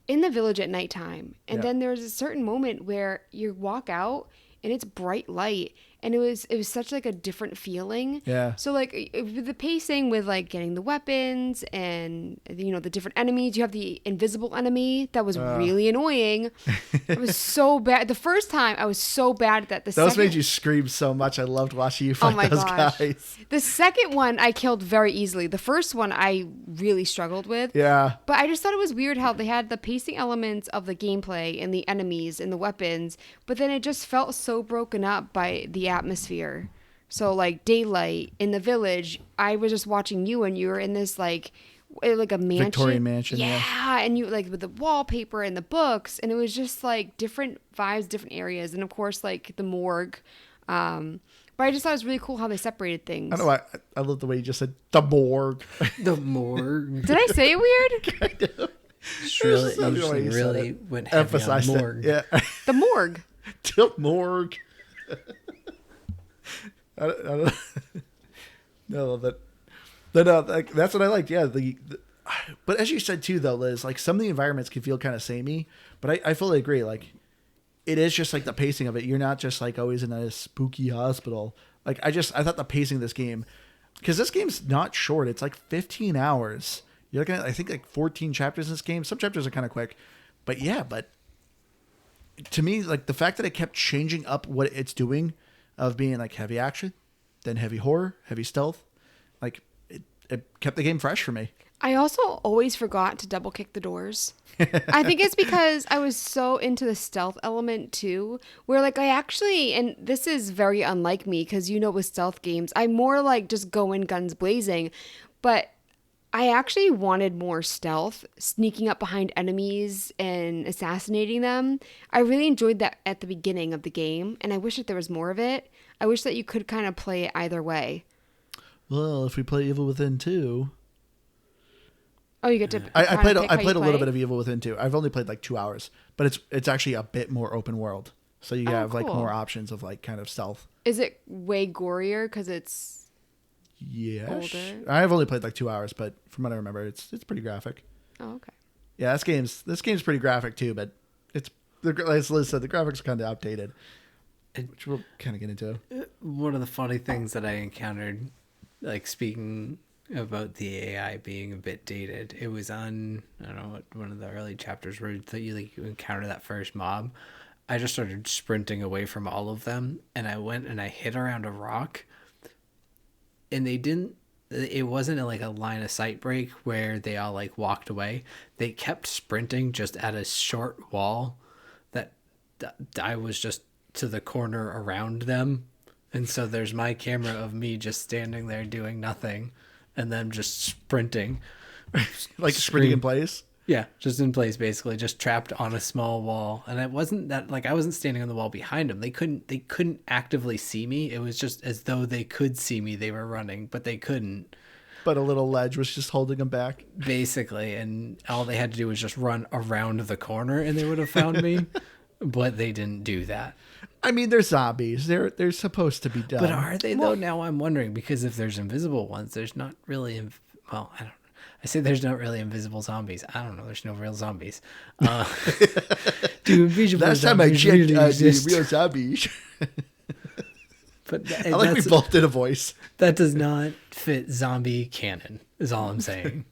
in the village at nighttime, and then there's a certain moment where you walk out and it's bright light, and it was such like a different feeling. Yeah. So like with the pacing with like getting the weapons and the different enemies, you have the invisible enemy that was really annoying. It was so bad. The first time I was so bad at that. Those made you scream so much. I loved watching you fight those guys. The second one I killed very easily. The first one I really struggled with. Yeah. But I just thought it was weird how they had the pacing elements of the gameplay and the enemies and the weapons, but then it just felt so broken up by the atmosphere. So like daylight in the village, I was just watching you and you were in this like a mansion, Victorian mansion, and you like with the wallpaper and the books, and it was just like different vibes, different areas, and of course like the morgue. But I just thought it was really cool how they separated things. I know. I love the way you just said the morgue. The morgue. Did I say it weird? Kind of. Really went heavy on morgue. Yeah. The morgue. The morgue. I don't no, but that's what I liked. Yeah, but as you said too, though, Liz, like some of the environments can feel kind of samey, but I fully agree. Like it is just like the pacing of it. You're not just like always in a spooky hospital. Like I thought the pacing of this game, because this game's not short. It's like 15 hours. You're looking at I think like 14 chapters in this game. Some chapters are kind of quick, but to me, like the fact that it kept changing up what it's doing, of being like heavy action, then heavy horror, heavy stealth, like it kept the game fresh for me. I also always forgot to double kick the doors. I think it's because I was so into the stealth element too, where like I actually, and this is very unlike me because with stealth games, I'm more like just go in guns blazing, but I actually wanted more stealth, sneaking up behind enemies and assassinating them. I really enjoyed that at the beginning of the game, and I wish that there was more of it. I wish that you could kind of play it either way. Well, if we play Evil Within 2... Oh, you get to. I played a little bit of Evil Within 2. I've only played like 2 hours, but it's actually a bit more open world. So you have like more options of like kind of stealth. Is it way gorier because it's older? I've only played like 2 hours, but from what I remember, it's pretty graphic. Oh, okay. Yeah, this game's pretty graphic too, but as Liz said, the graphics are kind of outdated, which we'll kind of get into. One of the funny things that I encountered, like speaking about the AI being a bit dated, it was on, I don't know, what, one of the early chapters where you encounter that first mob. I just started sprinting away from all of them, and I went and I hit around a rock, and it wasn't like a line of sight break where they all like walked away. They kept sprinting just at a short wall that I was just to the corner around them. And so there's my camera of me just standing there doing nothing and then just sprinting. Like sprinting in place? Yeah, just in place, basically, just trapped on a small wall. And it wasn't that, like, I wasn't standing on the wall behind them. They couldn't actively see me. It was just as though they could see me. They were running, but they couldn't. But a little ledge was just holding them back. Basically, and all they had to do was just run around the corner and they would have found me. But they didn't do that. I mean, they're zombies. They're supposed to be dumb. But are they, though? Now I'm wondering, because if there's invisible ones, there's not really... Well, I don't know. I say there's not really invisible zombies. I don't know. There's no real zombies. Do invisible Last time I checked, really exist? real zombies. But I like we both did a voice. That does not fit zombie canon, is all I'm saying.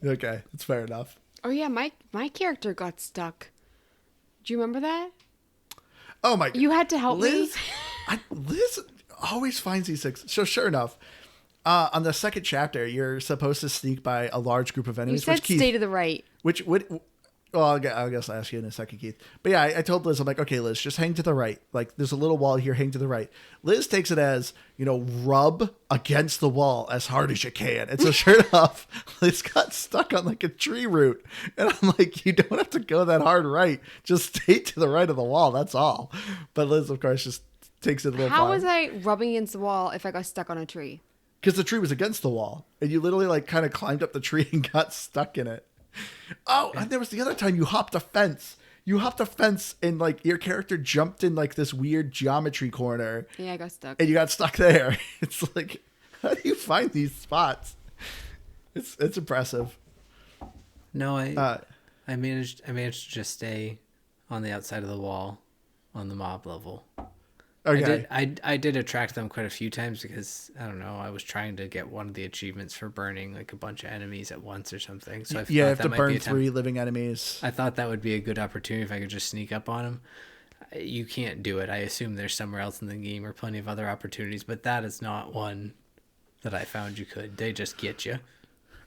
Okay, that's fair enough. Oh yeah, my character got stuck. Do you remember that? Oh my! You had to help me. Liz always finds these things. So sure enough, on the second chapter, you're supposed to sneak by a large group of enemies. You said stay to the right. Which would... Well, I guess I'll ask you in a second, Keith. But yeah, I told Liz, I'm like, okay, Liz, just hang to the right. Like, there's a little wall here, hang to the right. Liz takes it as, rub against the wall as hard as you can. And so sure enough, Liz got stuck on like a tree root. And I'm like, you don't have to go that hard right. Just stay to the right of the wall. That's all. But Liz, of course, just takes it a little How was I rubbing against the wall if I got stuck on a tree? Because the tree was against the wall. And you literally like kind of climbed up the tree and got stuck in it. Oh, and there was the other time you hopped a fence. You hopped a fence and like your character jumped in like this weird geometry corner. Yeah, I got stuck. And you got stuck there. It's like, how do you find these spots? It's impressive. No, I managed to just stay on the outside of the wall on the mob level. Okay. I did attract them quite a few times because, I don't know, I was trying to get one of the achievements for burning like a bunch of enemies at once or something. So you have to burn 3 living enemies. I thought that would be a good opportunity if I could just sneak up on them. You can't do it. I assume there's somewhere else in the game or plenty of other opportunities, but that is not one that I found you could. They just get you.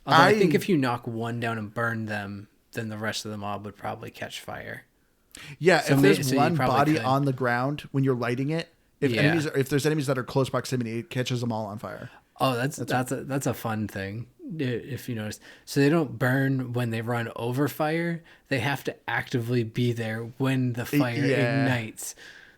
Although I think if you knock one down and burn them, then the rest of the mob would probably catch fire. Yeah, so if there's one body on the ground when you're lighting it, if there's enemies that are close proximity, it catches them all on fire. Oh, that's a fun thing if you notice. So they don't burn when they run over fire. They have to actively be there when the fire ignites.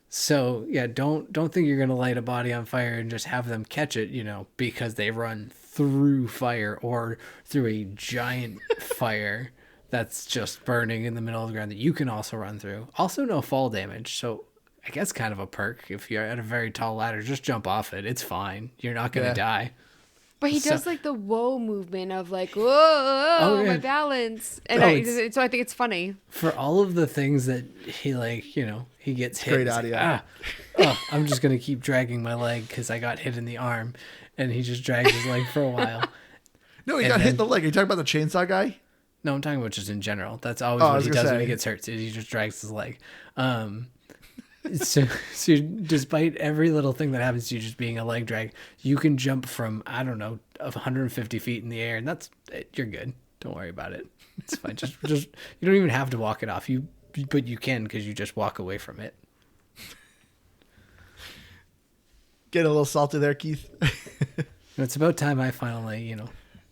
So yeah, don't think you're gonna light a body on fire and just have them catch it, because they run through fire or through a giant fire that's just burning in the middle of the ground that you can also run through. Also no fall damage, so I guess kind of a perk. If you're at a very tall ladder, just jump off it. It's fine. You're not going to die. But he does like the whoa movement of like, whoa, my balance. And so I think it's funny. For all of the things that he he gets hit. Great audio. I'm just going to keep dragging my leg because I got hit in the arm. And he just drags his leg for a while. No, he got hit in the leg. Are you talking about the chainsaw guy? No, I'm talking about just in general. That's always what he does when he gets hurt. He just drags his leg. So despite every little thing that happens to you just being a leg drag, you can jump from, I don't know, 150 feet in the air, and you're good. Don't worry about it. It's fine. Just you don't even have to walk it off. But you can, because you just walk away from it. Getting a little salty there, Keith. It's about time I finally,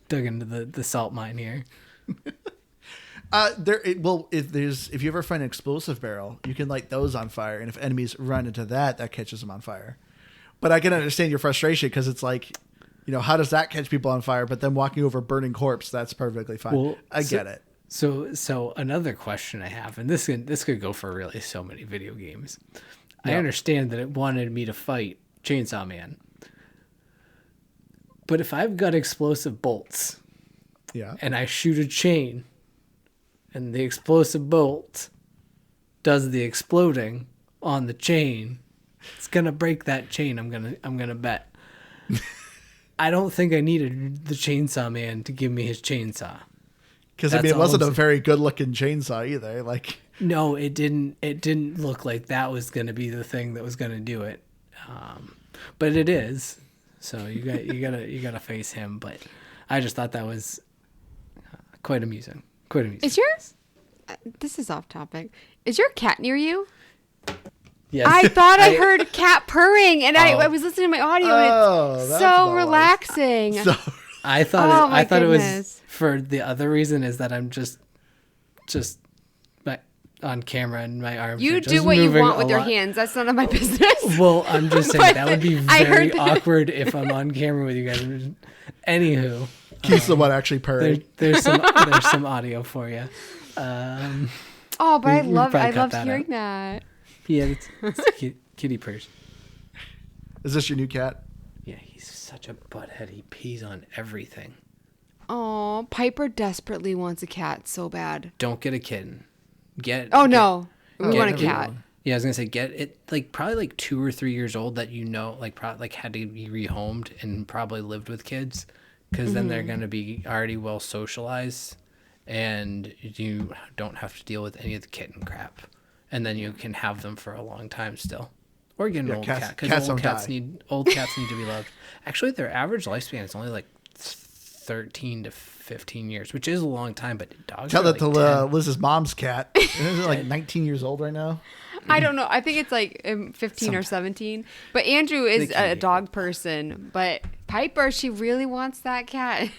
dug into the salt mine here. If you ever find an explosive barrel, you can light those on fire, and if enemies run into that catches them on fire. But I can understand your frustration, because it's like, how does that catch people on fire? But then walking over a burning corpse, that's perfectly fine. Well, I get it. So another question I have, and this could go for really so many video games. Yep. I understand that it wanted me to fight Chainsaw Man, but if I've got explosive bolts, and I shoot a chain, and the explosive bolt does the exploding on the chain, it's gonna break that chain. I'm gonna bet. I don't think I needed the Chainsaw Man to give me his chainsaw. Because it wasn't a very good looking chainsaw either. Like, no, it didn't. It didn't look like that was going to be the thing that was going to do it. But it is. So you gotta face him. But I just thought that was quite amusing. Quite amusing. Is yours? This is off topic. Is your cat near you? Yes. I thought I heard cat purring, and I was listening to my audio. And it's so relaxing. I thought it was for the other reason is that I'm just on camera and my arms. You do what you want with your hands. That's none of my business. Well, I'm just saying that would be very awkward if I'm on camera with you guys. Anywho, Keith's the one actually purring. There's some audio for you. But I love hearing that. Yeah, it's kitty purrs. Is this your new cat? Yeah, he's such a butthead. He pees on everything. Oh, Piper desperately wants a cat so bad. Don't get a kitten. We want a cat. Yeah, I was gonna say get it probably 2 or 3 years old that probably had to be rehomed and probably lived with kids, because then they're gonna be already well socialized, and you don't have to deal with any of the kitten crap, and then you can have them for a long time still. Or get an old cat, because old cats need to be loved. Actually, their average lifespan is only 13 to 15 years, which is a long time, but dogs tell that to 10. Liz's mom's cat. Isn't it 19 years old right now? I don't know. I think it's 15 or 17. But Andrew is a dog person. But Piper, she really wants that cat.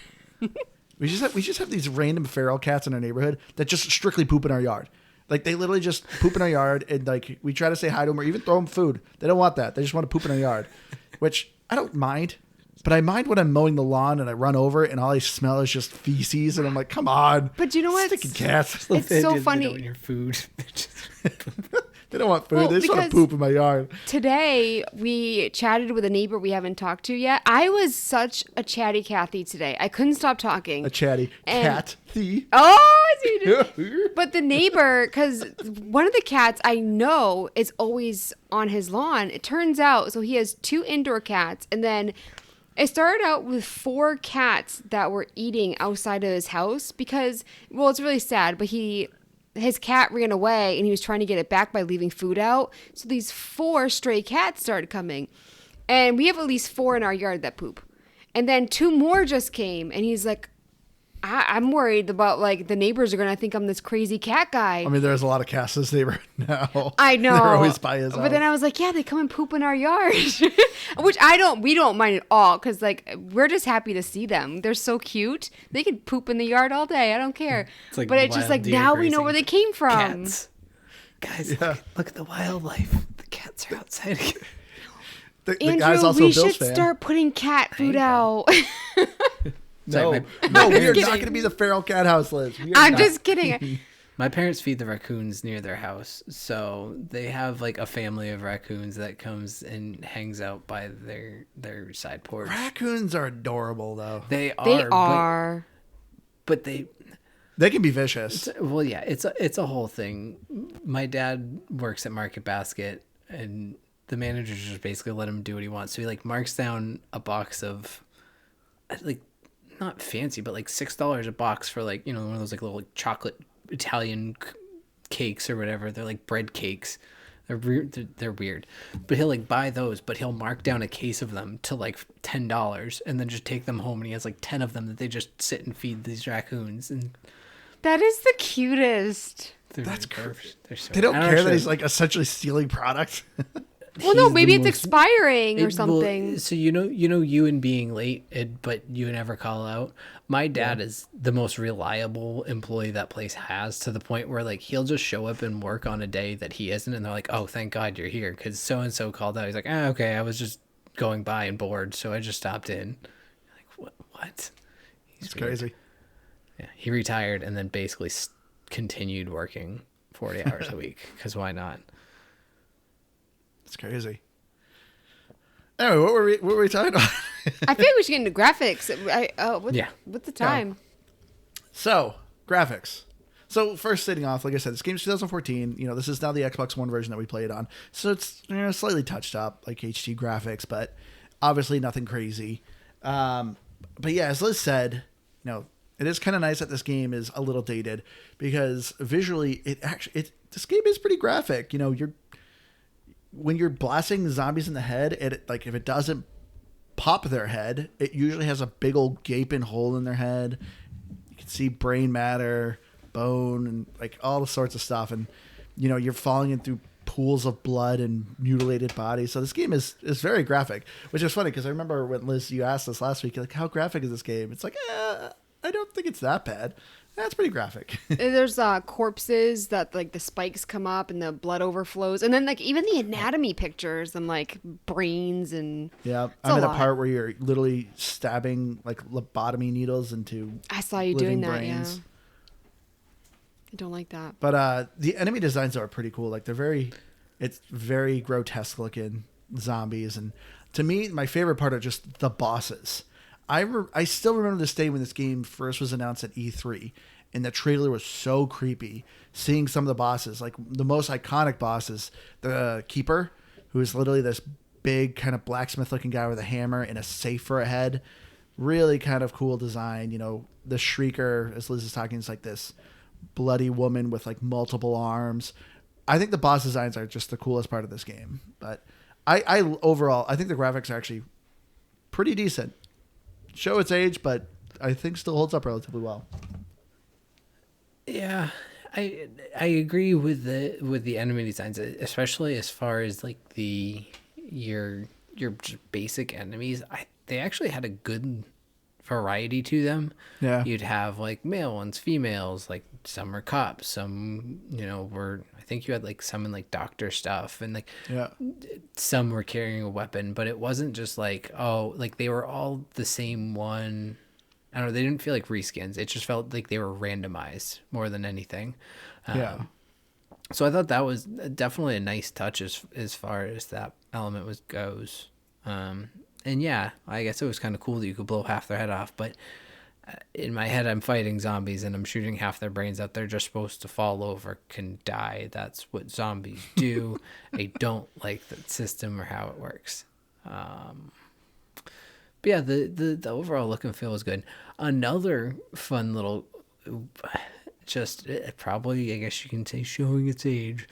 We just have these random feral cats in our neighborhood that just strictly poop in our yard. Like, they literally just poop in our yard, and we try to say hi to them or even throw them food. They don't want that. They just want to poop in our yard, which I don't mind. But I mind when I'm mowing the lawn and I run over and all I smell is just feces, and I'm like, come on. But you know what? Stinking cats. It's so funny. They don't want your food. They don't want food. They just want to poop in my yard. Today, we chatted with a neighbor we haven't talked to yet. I was such a chatty Cathy today. I couldn't stop talking. A chatty Cathy. Oh, I see what you did. But the neighbor, because one of the cats I know is always on his lawn. It turns out, so he has 2 indoor cats, and then it started out with 4 cats that were eating outside of his house because, well, it's really sad, but his cat ran away and he was trying to get it back by leaving food out. So these 4 stray cats started coming. And we have at least 4 in our yard that poop. And then 2 more just came, and he's like, I'm worried about the neighbors are going to think I'm this crazy cat guy. I mean, there's a lot of cats in this neighborhood now. I know. They're always by his house. But then I was like, yeah, they come and poop in our yard, which we don't mind at all. Cause we're just happy to see them. They're so cute. They can poop in the yard all day. I don't care. But it's just now we know where they came from. Cats. Guys, look at the wildlife. The cats are outside. The guy's also we should start putting cat food out. No, we are not going to be the feral cat house, Liz. I'm just kidding. My parents feed the raccoons near their house, so they have a family of raccoons that comes and hangs out by their side porch. Raccoons are adorable, though. They are. But they can be vicious. Well, yeah, it's a whole thing. My dad works at Market Basket, and the manager just basically let him do what he wants. So he marks down a box of not fancy, but $6 a box for one of those little chocolate Italian cakes or whatever. They're bread cakes. They're weird. But he'll like buy those, but he'll mark down a case of them to like $10 and then just take them home, and he has like 10 of them that they just sit and feed these raccoons. And That is the cutest. That's curved. They're so They don't care that he's like essentially stealing product. Well, no, maybe it's expiring or something. So you and being late, but you never call out. My dad is the most reliable employee that place has, to the point where like he'll just show up and work on a day that he isn't, and they're like, "Oh, thank God you're here," because so and so called out. He's like, "Ah, okay, I was just going by and bored, so I just stopped in." Like what? It's crazy. Yeah, he retired and then basically continued working 40 hours a week, because why not? It's crazy. Anyway, what were we talking about? I feel like we should get into graphics. What's the time? So, graphics. So, first starting off, like I said, this game's 2014. This is now the Xbox One version that we played on. So, it's slightly touched up, like HD graphics, but obviously nothing crazy. But yeah, as Liz said, it is kind of nice that this game is a little dated, because visually, this game is pretty graphic. When you're blasting zombies in the head, if it doesn't pop their head, it usually has a big old gaping hole in their head. You can see brain matter, bone, and like all sorts of stuff. And you're falling in through pools of blood and mutilated bodies. So this game is very graphic, which is funny because I remember when Liz, you asked us last week, like, how graphic is this game? It's like, I don't think it's that bad. That's pretty graphic. There's corpses that like the spikes come up and the blood overflows, and then like even the anatomy pictures and like brains and I'm in a part where you're literally stabbing like lobotomy needles into. I saw you doing that. Brains. Yeah, I don't like that. But the enemy designs are pretty cool. Like it's very grotesque looking zombies, and to me, my favorite part are just the bosses. I still remember this day when this game first was announced at E3, and the trailer was so creepy. Seeing some of the bosses, like the most iconic bosses, the Keeper, who is literally this big kind of blacksmith-looking guy with a hammer and a safe for a head. Really kind of cool design. The Shrieker, as Liz is talking, is like this bloody woman with like multiple arms. I think the boss designs are just the coolest part of this game. But I overall, I think the graphics are actually pretty decent. Show its age, but I think still holds up relatively well. Yeah, I agree with the enemy designs, especially as far as like your just basic enemies. They actually had a good variety to them. Yeah, you'd have like male ones, females, like some are cops, some I think you had like some in like doctor stuff, and like some were carrying a weapon, but it wasn't just like, oh, like they were all the same one. I don't know, they didn't feel like reskins. It just felt like they were randomized more than anything. So I thought that was definitely a nice touch as far as that element goes. And yeah, I guess it was kind of cool that you could blow half their head off, but in my head, I'm fighting zombies and I'm shooting half their brains out. They're just supposed to fall over, can die. That's what zombies do. I don't like the system or how it works. But yeah, the overall look and feel was good. Another fun little, just probably, I guess you can say, showing its age.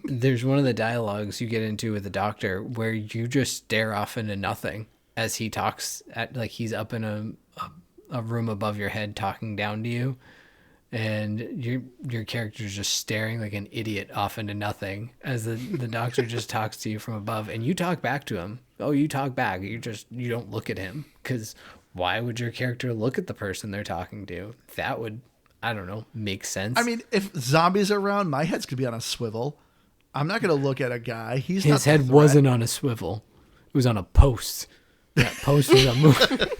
There's one of the dialogues you get into with the doctor where you just stare off into nothing as he talks like he's up in a room above your head talking down to you, and your character's just staring like an idiot off into nothing as the doctor just talks to you from above, and you talk back to him. Oh, you talk back. You don't look at him, because why would your character look at the person they're talking to? That would, I don't know, make sense. I mean, if zombies are around, my head's could be on a swivel. I'm not going to look at a guy. His head wasn't on a swivel. It was on a post. That post was a move.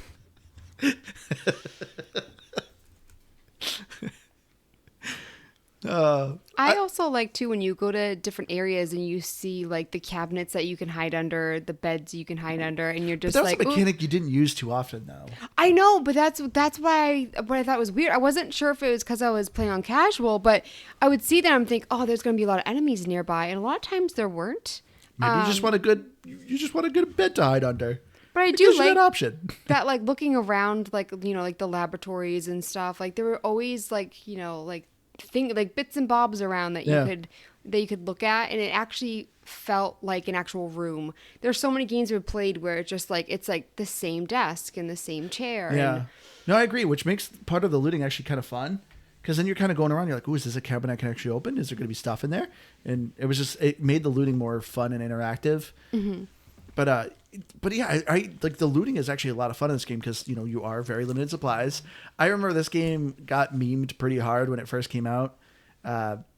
I also like too when you go to different areas and you see like the cabinets that you can hide under, the beds you can hide under, and you're just like, that's a mechanic you didn't use too often, though. I know, but that's why what I thought was weird. I wasn't sure if it was because I was playing on casual, but I would see that and think, oh, there's going to be a lot of enemies nearby, and a lot of times there weren't. Maybe you just want a good bed to hide under. But I do like that option. That, like looking around, like like the laboratories and stuff. Like there were always like like bits and bobs around that you could that you could look at, and it actually felt like an actual room. There's so many games we've played where it's just like it's like the same desk and the same chair. Yeah. And No, I agree, which makes part of the looting actually kind of fun. Because then you're kind of going around, you're like, ooh, is this a cabinet I can actually open? Is there going to be stuff in there? And it made the looting more fun and interactive. Mm-hmm. But yeah, I like the looting is actually a lot of fun in this game because, you know, you are very limited supplies. I remember this game got memed pretty hard when it first came out.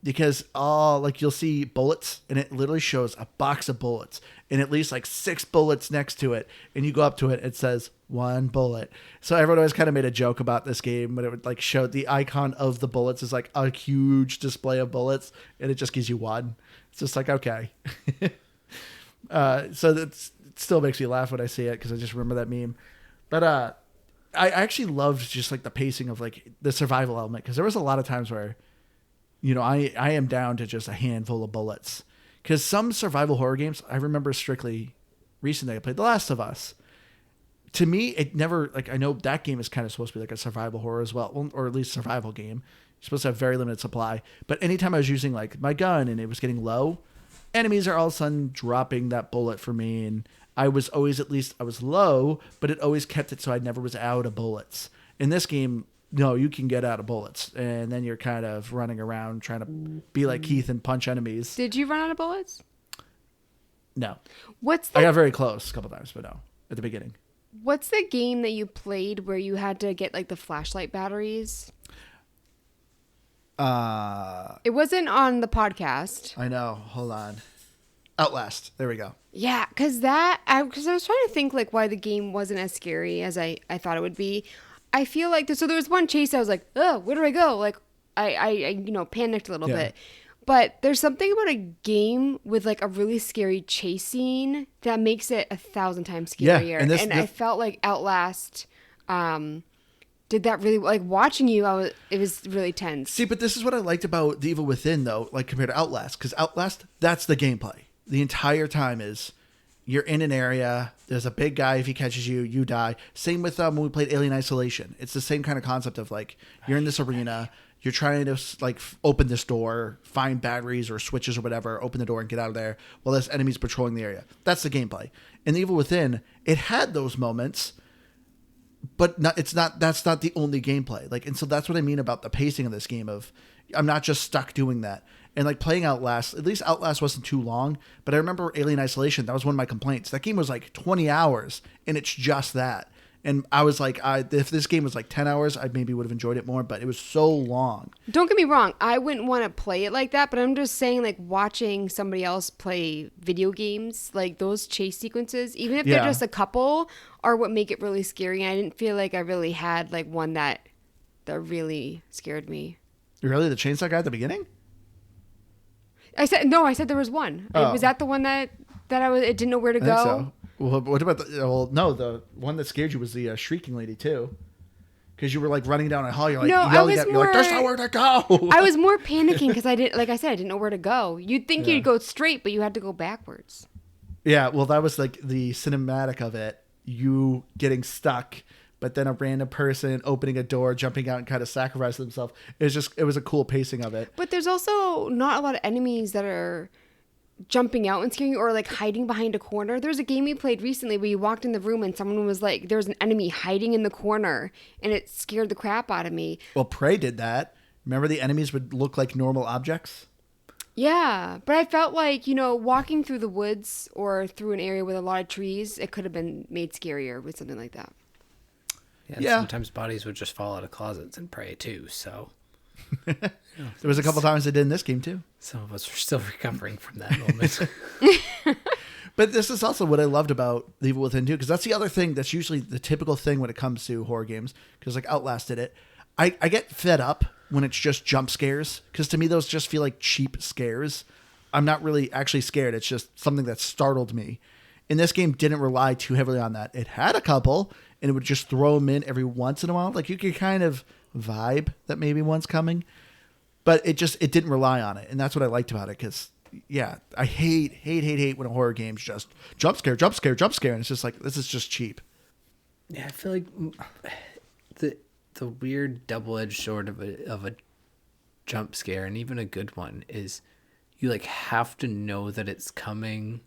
Because like you'll see bullets and it literally shows a box of bullets and at least like 6 bullets next to it. And you go up to it, it says 1 bullet. So everyone always kind of made a joke about this game when it would like show the icon of the bullets is like a huge display of bullets and it just gives you 1. It's just like, okay. So it still makes me laugh when I see it because I just remember that meme. But, I actually loved just like the pacing of like the survival element because there was a lot of times where, you know, I am down to just a handful of bullets. Because some survival horror games, I remember strictly recently, I played The Last of Us. To me, it never, like, I know that game is kind of supposed to be like a survival horror as well, or at least survival game. You're supposed to have very limited supply. But anytime I was using, like, my gun and it was getting low, enemies are all of a sudden dropping that bullet for me. And I was always, at least, I was low, but it always kept it so I never was out of bullets. In this game, no, you can get out of bullets, and then you're kind of running around trying to be like Keith and punch enemies. did you run out of bullets? No. What's I the got very close a couple times, but no, at the beginning. What's the game that you played where you had to get like the flashlight batteries? It wasn't on the podcast. I know. Hold on. Outlast. There we go. Yeah, because I was trying to think like why the game wasn't as scary as I thought it would be. I feel like there was one chase I was like, oh, where do I go? Like I panicked a little bit. But there's something about a game with like a really scary chase scene that makes it 1,000 times scarier. Yeah, and I felt like Outlast did that really, like watching you, it was really tense. See, but this is what I liked about The Evil Within though, like compared to Outlast, because Outlast, that's the gameplay. The entire time is you're in an area, there's a big guy, if he catches you, you die. Same with when we played Alien Isolation. It's the same kind of concept of like, you're in this arena, you're trying to like open this door, find batteries or switches or whatever, open the door and get out of there while there's enemies patrolling the area. That's the gameplay. In The Evil Within, it had those moments, but that's not the only gameplay. Like, and so that's what I mean about the pacing of this game of, I'm not just stuck doing that. And like playing Outlast, at least Outlast wasn't too long, but I remember Alien Isolation, that was one of my complaints. That game was like 20 hours and it's just that. And I was like, if this game was like 10 hours, I maybe would have enjoyed it more, but it was so long. Don't get me wrong, I wouldn't want to play it like that, but I'm just saying like watching somebody else play video games, like those chase sequences, even if they're just a couple, are what make it really scary. And I didn't feel like I really had like one that really scared me. Really? The chainsaw guy at the beginning? I said there was one. Oh. Was that the one that it didn't know where to I go? think so. Well, what about the one that scared you was the shrieking lady too. Because you were like running down a hall, you're like yelling at me, like, there's nowhere to go. I was more panicking because I didn't know where to go. You'd think you'd go straight, but you had to go backwards. Yeah, well, that was like the cinematic of it. You getting stuck, but then a random person opening a door, jumping out and kind of sacrificing themselves. It was a cool pacing of it. But there's also not a lot of enemies that are jumping out and scaring you or like hiding behind a corner. There's a game we played recently where you walked in the room and someone was like, there was an enemy hiding in the corner and it scared the crap out of me. Well, Prey did that. Remember the enemies would look like normal objects? Yeah, but I felt like, walking through the woods or through an area with a lot of trees, it could have been made scarier with something like that. Yeah. Sometimes bodies would just fall out of closets and pray too, so. There was a couple times they did in this game too. Some of us are still recovering from that moment. But this is also what I loved about The Evil Within 2, because that's the other thing that's usually the typical thing when it comes to horror games, because like Outlast did it. I get fed up when it's just jump scares, because to me those just feel like cheap scares. I'm not really actually scared. It's just something that startled me. And this game didn't rely too heavily on that. It had a couple, and it would just throw them in every once in a while. Like you could kind of vibe that maybe one's coming, but it didn't rely on it. And that's what I liked about it. Cause I hate when a horror game's just jump scare. And it's just like, this is just cheap. Yeah. I feel like the weird double-edged sword of a jump scare, and even a good one, is you like have to know that it's coming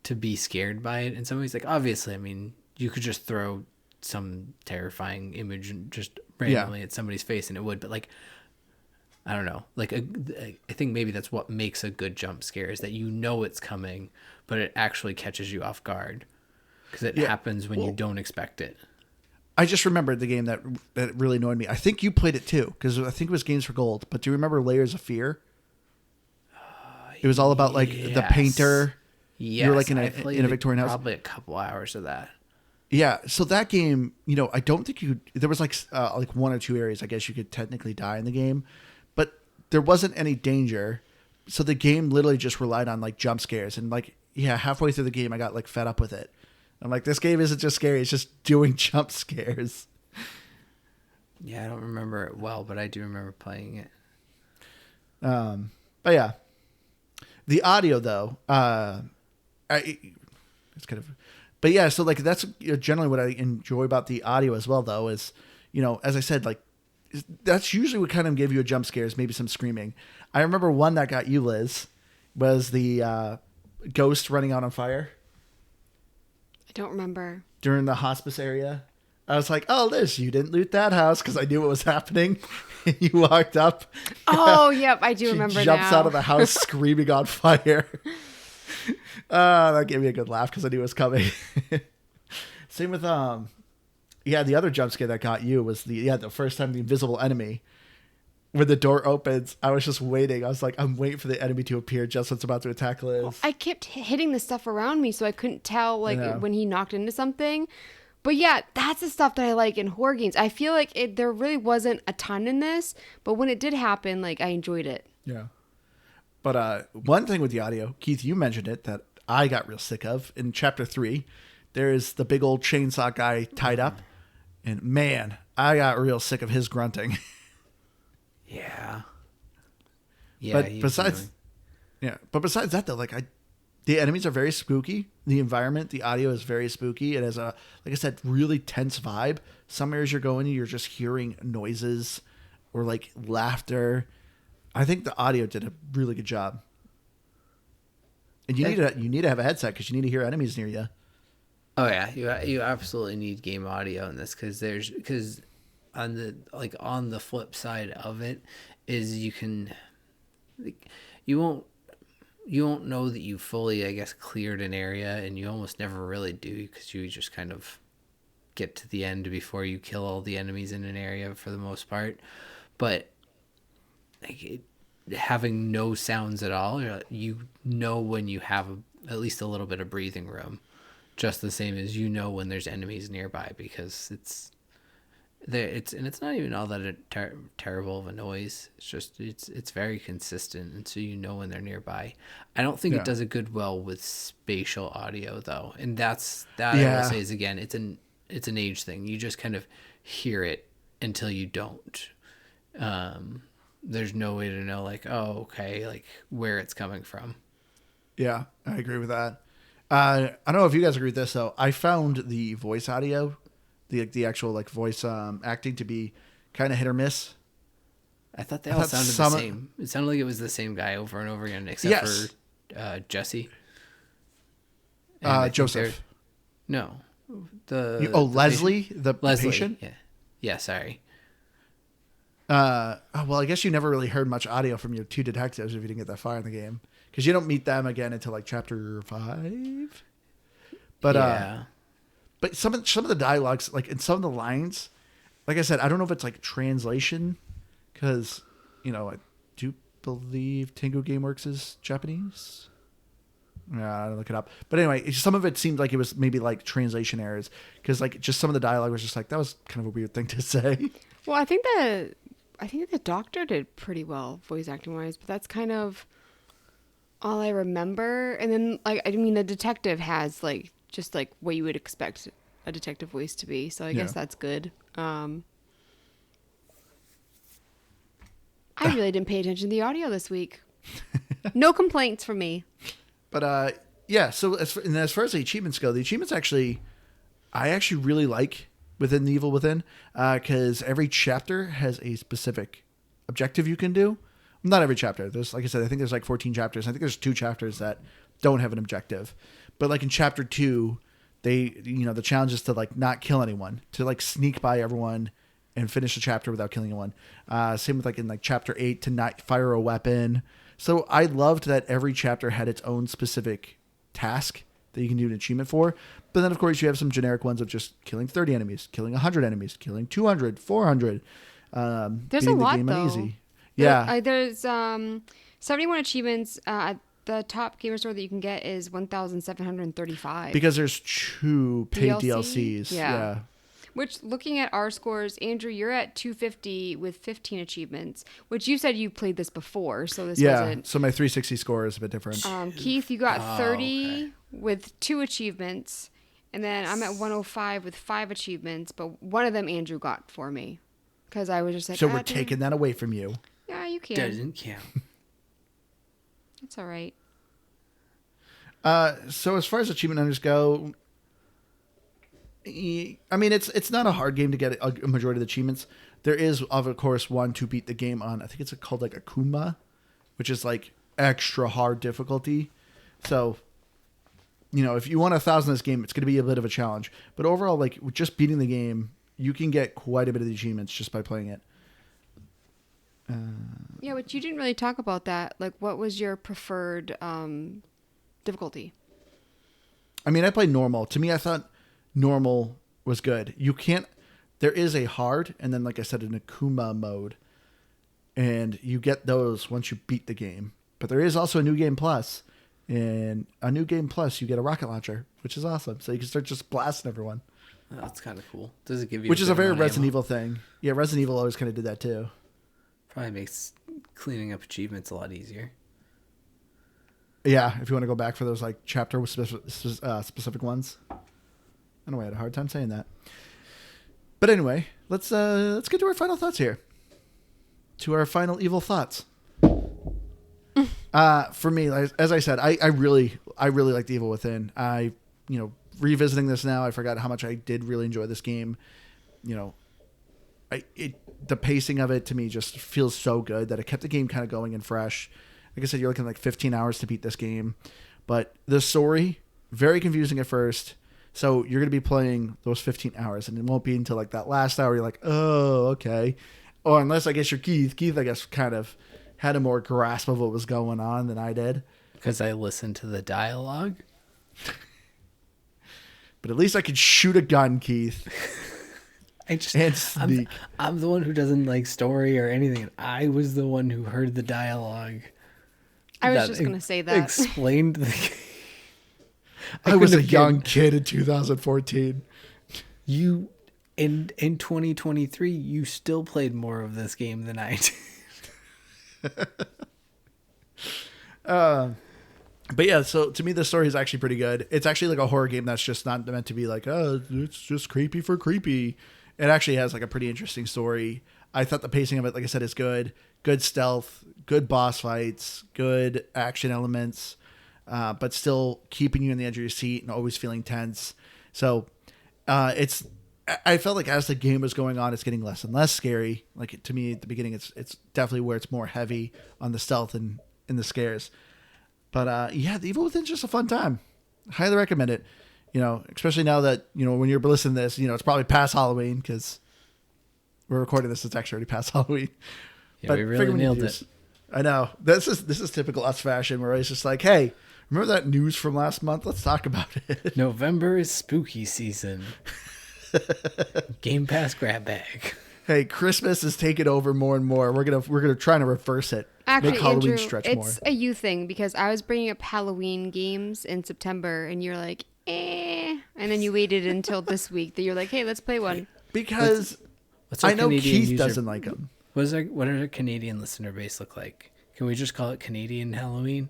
to be scared by it. And somebody's like, obviously, I mean, you could just throw some terrifying image and just randomly at somebody's face and it would, but like, I don't know, like I think maybe that's what makes a good jump scare, is that you know it's coming, but it actually catches you off guard because it happens when you don't expect it. I just remembered the game that really annoyed me. I think you played it too, because I think it was Games for Gold. But do you remember Layers of Fear? It was all about like the painter. Yes, you were like in a Victorian house. Probably a couple hours of that. Yeah, so that game, you know, I don't think there was like one or two areas I guess you could technically die in the game, but there wasn't any danger. So the game literally just relied on like jump scares, and like halfway through the game I got like fed up with it. I'm like, this game isn't just scary, it's just doing jump scares. Yeah, I don't remember it well, but I do remember playing it. But yeah. The audio though, it's kind of, but yeah, so like that's generally what I enjoy about the audio as well though, is, you know, as I said, like that's usually what kind of gave you a jump scare, is maybe some screaming. I remember one that got you, Liz, was the ghost running out on fire. I don't remember. During the hospice area. I was like, oh, Liz, you didn't loot that house, because I knew what was happening. And you walked up. Oh, yep, I do remember She now. jumps out of the house screaming on fire. That gave me a good laugh because I knew it was coming. Same with the other jump scare that got you was the first time the invisible enemy. When the door opens, I was just waiting. I was like, I'm waiting for the enemy to appear just when it's about to attack Liz. I kept hitting the stuff around me, so I couldn't tell when he knocked into something. But yeah, that's the stuff that I like in horror games. I feel like there really wasn't a ton in this, but when it did happen, like I enjoyed it. Yeah. But one thing with the audio, Keith, you mentioned it, that I got real sick of. In Chapter 3, there's the big old chainsaw guy tied up. And man, I got real sick of his grunting. Yeah. Yeah. But besides that though, like the enemies are very spooky. The environment, the audio is very spooky. It has a, like I said, really tense vibe. Some areas you're going, you're just hearing noises or like laughter. I think the audio did a really good job. And you need to have a headset because you need to hear enemies near you. Oh yeah, you absolutely need game audio in this, because on the flip side of it is you won't know that you fully, I guess, cleared an area, and you almost never really do, because you just kind of get to the end before you kill all the enemies in an area for the most part. But having no sounds at all, you know when you have at least a little bit of breathing room, just the same as you know when there's enemies nearby, because it's not even all that terrible of a noise. It's just it's very consistent, and so you know when they're nearby. I don't think it does a good well with spatial audio though, and I will say is, again, it's an age thing. You just kind of hear it until you don't. There's no way to know, like, oh, okay, like where it's coming from. Yeah, I agree with that. I don't know if you guys agree with this though. I found the voice audio, the actual like voice acting, to be kind of hit or miss. I thought they all sounded the same. It sounded like it was the same guy over and over again, except for Jesse. Joseph. No. Leslie, the patient? Yeah. Yeah, sorry. Well, I guess you never really heard much audio from your two detectives if you didn't get that far in the game, because you don't meet them again until like chapter 5. But but some of the dialogues, like in some of the lines, like I said, I don't know if it's like translation, because I do believe Tango Gameworks is Japanese. Yeah, I'll look it up. But anyway, some of it seemed like it was maybe like translation errors, because like just some of the dialogue was just like, that was kind of a weird thing to say. Well, I think the doctor did pretty well voice acting wise, but that's kind of all I remember. And then the detective has just what you would expect a detective voice to be, so I guess that's good. I really didn't pay attention to the audio this week. No complaints from me. But so as far as the achievements go, the achievements I actually really like within the Evil Within, because every chapter has a specific objective you can do, Not every chapter. There's, like I said, I think there's like 14 chapters. I think there's 2 chapters that don't have an objective. But like in chapter 2, the challenge is to like not kill anyone, to like sneak by everyone and finish the chapter without killing anyone. Same with like in like chapter 8 to not fire a weapon. So I loved that every chapter had its own specific task that you can do an achievement for. But then of course you have some generic ones of just killing 30 enemies, killing 100 enemies, killing 200, 400. There's a lot though. Uneasy. Yeah. There's 71 achievements. The top gamer score that you can get is 1,735. Because there's 2 paid DLCs. Yeah. Which, looking at our scores, Andrew, you're at 250 with 15 achievements, which you said you played this before, so this wasn't... So my 360 score is a bit different. Keith, you got 30 with 2 achievements, and then I'm at 105 with 5 achievements, but one of them Andrew got for me, because I was just like... So we're taking that away from you. Yeah, you can. Doesn't count. It's all right. So as far as achievement hunters go, I mean, it's not a hard game to get a majority of the achievements. There is, of course, one to beat the game on. I think it's called like Akuma, which is like extra hard difficulty. So, if you want 1,000 in this game, it's going to be a bit of a challenge. But overall, like just beating the game, you can get quite a bit of the achievements just by playing it. Yeah, but you didn't really talk about that. Like, what was your preferred difficulty? I mean, I played normal. To me, I thought normal was good. There is a hard, and then, like I said, an Akuma mode. And you get those once you beat the game. But there is also a New Game Plus. And a New Game Plus, you get a rocket launcher, which is awesome. So you can start just blasting everyone. Oh, that's kind of cool. Does it give you... Which is a very Resident Evil thing. Yeah, Resident Evil always kind of did that too. Probably makes cleaning up achievements a lot easier. Yeah, if you want to go back for those like chapter specific ones. I know I had a hard time saying that. But anyway, let's get to our final thoughts here. To our final evil thoughts. For me, as I said, I really like The Evil Within. Revisiting this now, I forgot how much I did really enjoy this game. The pacing of it to me just feels so good that it kept the game kind of going and fresh. Like I said, you're looking at like 15 hours to beat this game. But the story, very confusing at first. So you're going to be playing those 15 hours, and it won't be until like that last hour you're like, oh, okay. Or unless I guess you're Keith. Keith, I guess, kind of had a more grasp of what was going on than I did. Because I listened to the dialogue. But at least I could shoot a gun, Keith. I'm the one who doesn't like story or anything. I was the one who heard the dialogue. I was just going to say that. Explained the game. I was a young kid in 2014. You, in 2023, you still played more of this game than I did. But yeah, so to me, the story is actually pretty good. It's actually like a horror game that's just not meant to be like, oh, it's just creepy for creepy. It actually has like a pretty interesting story. I thought the pacing of it, like I said, is good. Good stealth, good boss fights, good action elements, but still keeping you on the edge of your seat and always feeling tense. So I felt like as the game was going on, it's getting less and less scary. Like to me at the beginning, it's definitely where it's more heavy on the stealth and in the scares. But yeah, The Evil Within's just a fun time. Highly recommend it. Especially now that, when you're listening to this, it's probably past Halloween because we're recording this. It's actually already past Halloween. Yeah, but we really nailed it. I know. This is typical us fashion where it's just like, hey, remember that news from last month? Let's talk about it. November is spooky season. Game Pass grab bag. Hey, Christmas is taking over more and more. We're gonna try to reverse it. Actually, make Halloween Andrew, stretch it's more. a you thing because I was bringing up Halloween games in September, and you're like, and then you waited until this week that you're like, hey, let's play one. Because I know Keith doesn't like them. What does our Canadian listener base look like? Can we just call it Canadian Halloween?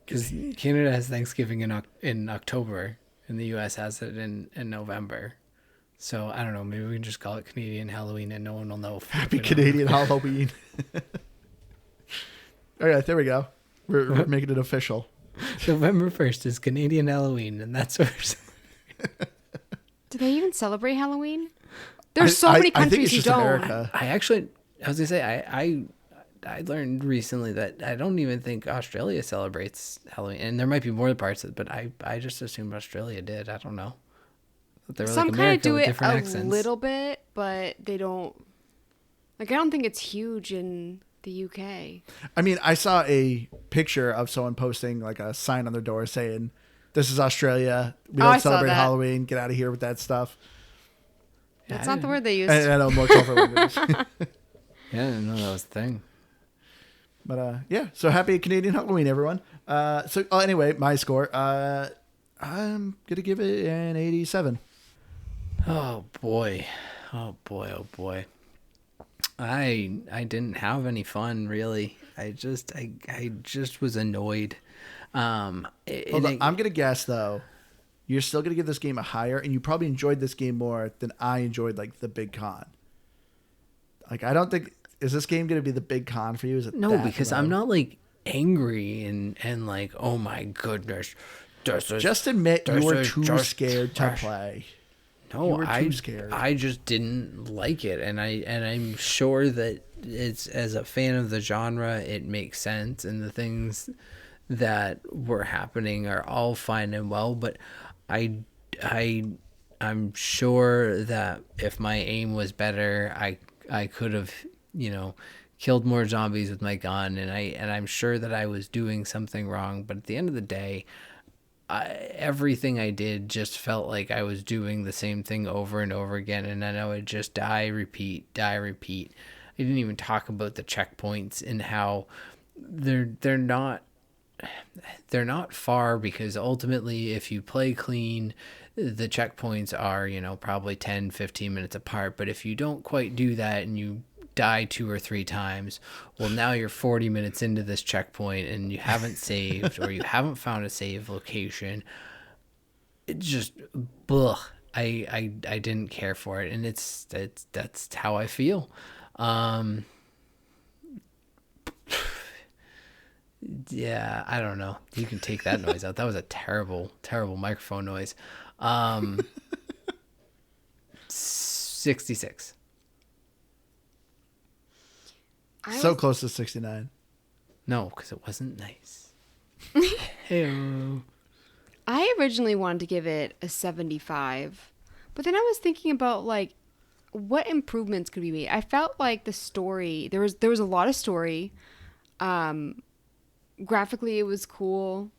Because Canada has Thanksgiving in October, and the U.S. has it in November. So I don't know. Maybe we can just call it Canadian Halloween, and no one will know. Happy Canadian Halloween. All right, there we go. We're making it official. November 1st is Canadian Halloween, and that's where. Do they even celebrate Halloween? There's so many countries who don't. America. I was gonna say I learned recently that I don't even think Australia celebrates Halloween, and there might be more parts, but I just assumed Australia did. I don't know. They were Some like kind of America do with it different a accents. little bit, but they don't. Like, I don't think it's huge in the UK. I mean, I saw a picture of someone posting like a sign on their door saying, "This is Australia. We I don't saw celebrate that. Halloween. Get out of here with that stuff." That's I not the word they used. I know more colorful languages. Yeah, I didn't know that was a thing. But yeah, so happy Canadian Halloween, everyone. Anyway, my score. I'm gonna give it an 87. Oh boy. Oh boy. Oh boy. I didn't have any fun really. I just was annoyed. Hold on, I'm gonna guess though. You're still gonna give this game a higher, and you probably enjoyed this game more than I enjoyed like the Big Con. Like I don't think is this game gonna be the Big Con for you? Is it No, that because low? I'm not like angry and like, oh my goodness. Just admit you were too just scared to trash. play. You No, were too scared. I just didn't like it, and I'm sure that it's as a fan of the genre, it makes sense, and the things that were happening are all fine and well. But I'm sure that if my aim was better, I could have killed more zombies with my gun, and I'm sure that I was doing something wrong. But at the end of the day, everything I did just felt like I was doing the same thing over and over again, and then I would just die, repeat. I didn't even talk about the checkpoints and how they're not far, because ultimately if you play clean, the checkpoints are probably 10-15 minutes apart. But if you don't quite do that and you die 2 or 3 times, well, now you're 40 minutes into this checkpoint and you haven't saved or you haven't found a save location. It just I didn't care for it, and that's how I feel. Yeah, I don't know. You can take that noise out. That was a terrible microphone noise. 66. So close to 69. No, because it wasn't nice. Hey-o. I originally wanted to give it a 75, but then I was thinking about like what improvements could be made. I felt like the story, there was a lot of story. Graphically it was cool.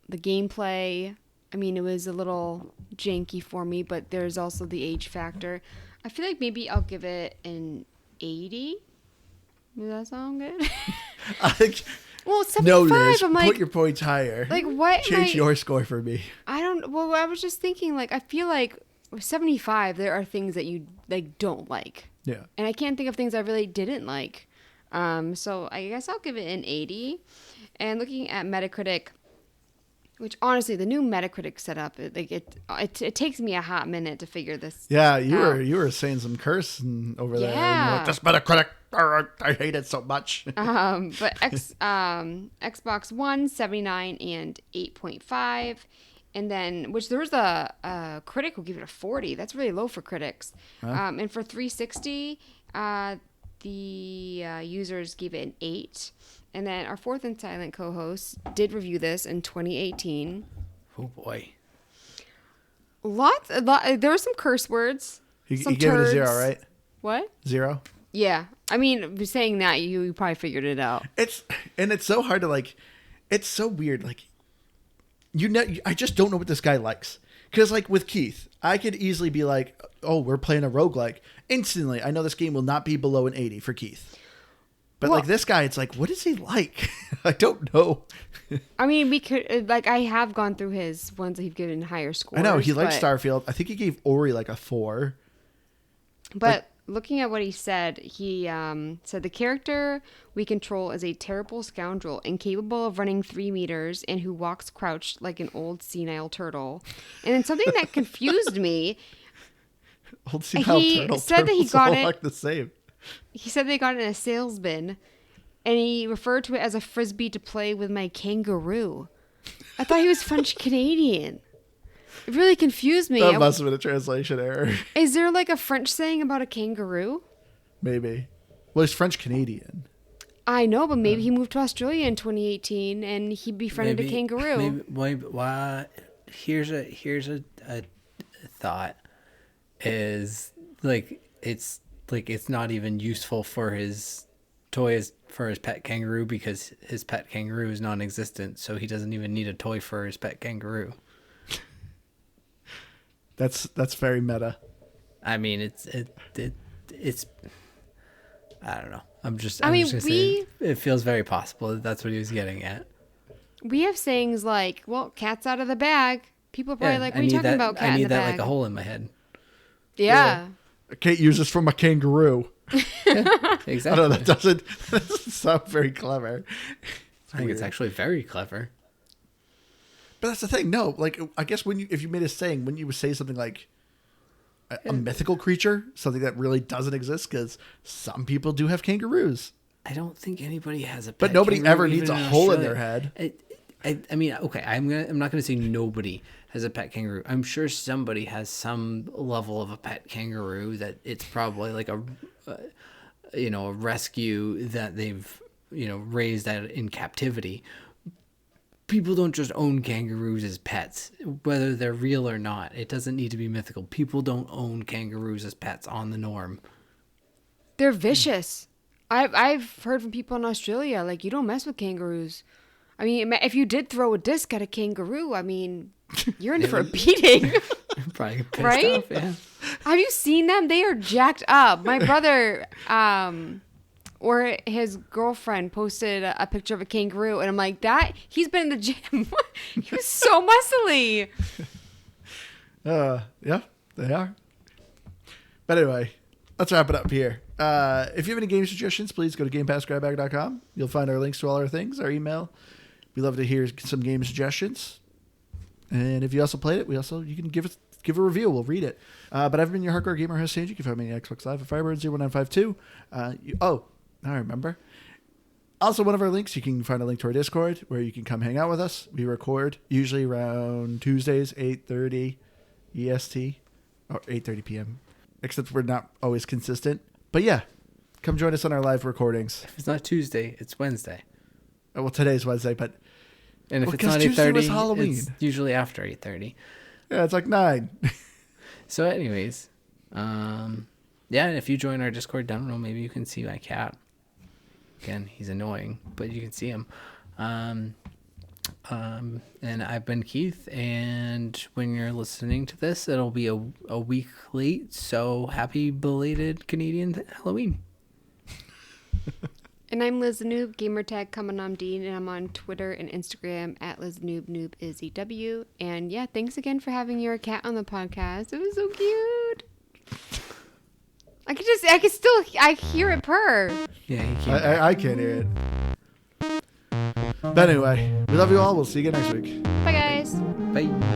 The gameplay, I mean, it was a little janky for me, but there's also the age factor. I feel like maybe I'll give it an 80. Does that sound good? Well, 75. Notice, I'm like, put your points higher. like what? Change your score for me. Well, I was just thinking, like, I feel like with 75, there are things that you like don't like. Yeah. And I can't think of things I really didn't like. So I guess I'll give it an 80. And looking at Metacritic, which honestly, the new Metacritic setup, it takes me a hot minute to figure this. Yeah, out. you were saying some curse over there. Yeah. And you're like, this Metacritic, I hate it so much. But Xbox One 79 and 8.5, and then which there was a critic who gave it a 40. That's really low for critics. Huh? And for 360, the users gave it an 8. And then our fourth and silent co-host did review this in 2018. Oh boy. There were some curse words. He some gave it a 0, turds. right? What? 0? Yeah. I mean, saying that, you probably figured it out. It's so hard to like. It's so weird. Like, I just don't know what this guy likes. Because like with Keith, I could easily be like, oh, we're playing a roguelike. Instantly, I know this game will not be below an 80 for Keith. But like this guy, it's like, what does he like? I don't know. I mean, we could like I have gone through his ones that he've given higher scores. I know he likes Starfield. I think he gave Ori like a 4. But looking at what he said, he said the character we control is a terrible scoundrel, incapable of running 3 meters, and who walks crouched like an old senile turtle. And then something that confused me. Old senile turtle. Said that he got it. Look the same. He said they got it in a sales bin, and he referred to it as a frisbee to play with my kangaroo. I thought he was French Canadian. It really confused me. That must have been a translation error. Is there like a French saying about a kangaroo? Maybe. Well, he's French Canadian. I know, but maybe he moved to Australia in 2018 and he befriended a kangaroo. Here's a thought is like it's not even useful for his toys for his pet kangaroo because his pet kangaroo is non-existent, so he doesn't even need a toy for his pet kangaroo. That's very meta. I mean, it's I don't know. It feels very possible that that's what he was getting at. We have sayings like, well, cat's out of the bag. People are probably what are you talking about, cat in the bag? I need that like a hole in my head. Yeah. I can't use this from a kangaroo. Yeah, exactly. I know that doesn't sound very clever. I think it's actually very clever. But that's the thing. No, like I guess if you made a saying, wouldn't you say something like a mythical creature, something that really doesn't exist? Because some people do have kangaroos. I don't think anybody has a pet but nobody kangaroo ever needs a hole in their head. I mean, okay, I'm not gonna say nobody has a pet kangaroo. I'm sure somebody has some level of a pet kangaroo that it's probably like a rescue that they've raised in captivity. People don't just own kangaroos as pets, whether they're real or not. It doesn't need to be mythical. People don't own kangaroos as pets on the norm. They're vicious. I've heard from people in Australia, like, you don't mess with kangaroos. I mean, if you did throw a disc at a kangaroo, I mean, you're in for a beating. Probably pissed right? off, yeah. Have you seen them? They are jacked up. My brother, or his girlfriend posted a picture of a kangaroo, and I'm like, he's been in the gym. He was so muscly. Yeah, they are. But anyway, let's wrap it up here. If you have any game suggestions, please go to GamePassGrabBag.com. You'll find our links to all our things, our email. We love to hear some game suggestions. And if you also played it, you can give a review. We'll read it. But I've been your hardcore gamer host, Sanji. You can find me on Xbox Live at Firebird01952. Now I remember. Also, one of our links, you can find a link to our Discord where you can come hang out with us. We record usually around Tuesdays, 8:30 EST, or 8:30 p.m. Except we're not always consistent. But yeah, come join us on our live recordings. If it's not Tuesday, it's Wednesday. Oh, well, today's Wednesday, but... And if it's not 8:30, it's usually after 8:30. Yeah, it's like 9. So anyways, and if you join our Discord, I don't know, maybe you can see my cat. Again, he's annoying, but you can see him. And I've been Keith, and when you're listening to this, it'll be a week late, so happy belated Canadian Halloween. And I'm Liz the Noob, gamertag Dean, and I'm on Twitter and Instagram at Liz Noob, Noob is EW. And yeah, thanks again for having your cat on the podcast. It was so cute. I hear it purr. Yeah, he can't. I can't hear it. But anyway, we love you all. We'll see you again next week. Bye, guys. Bye.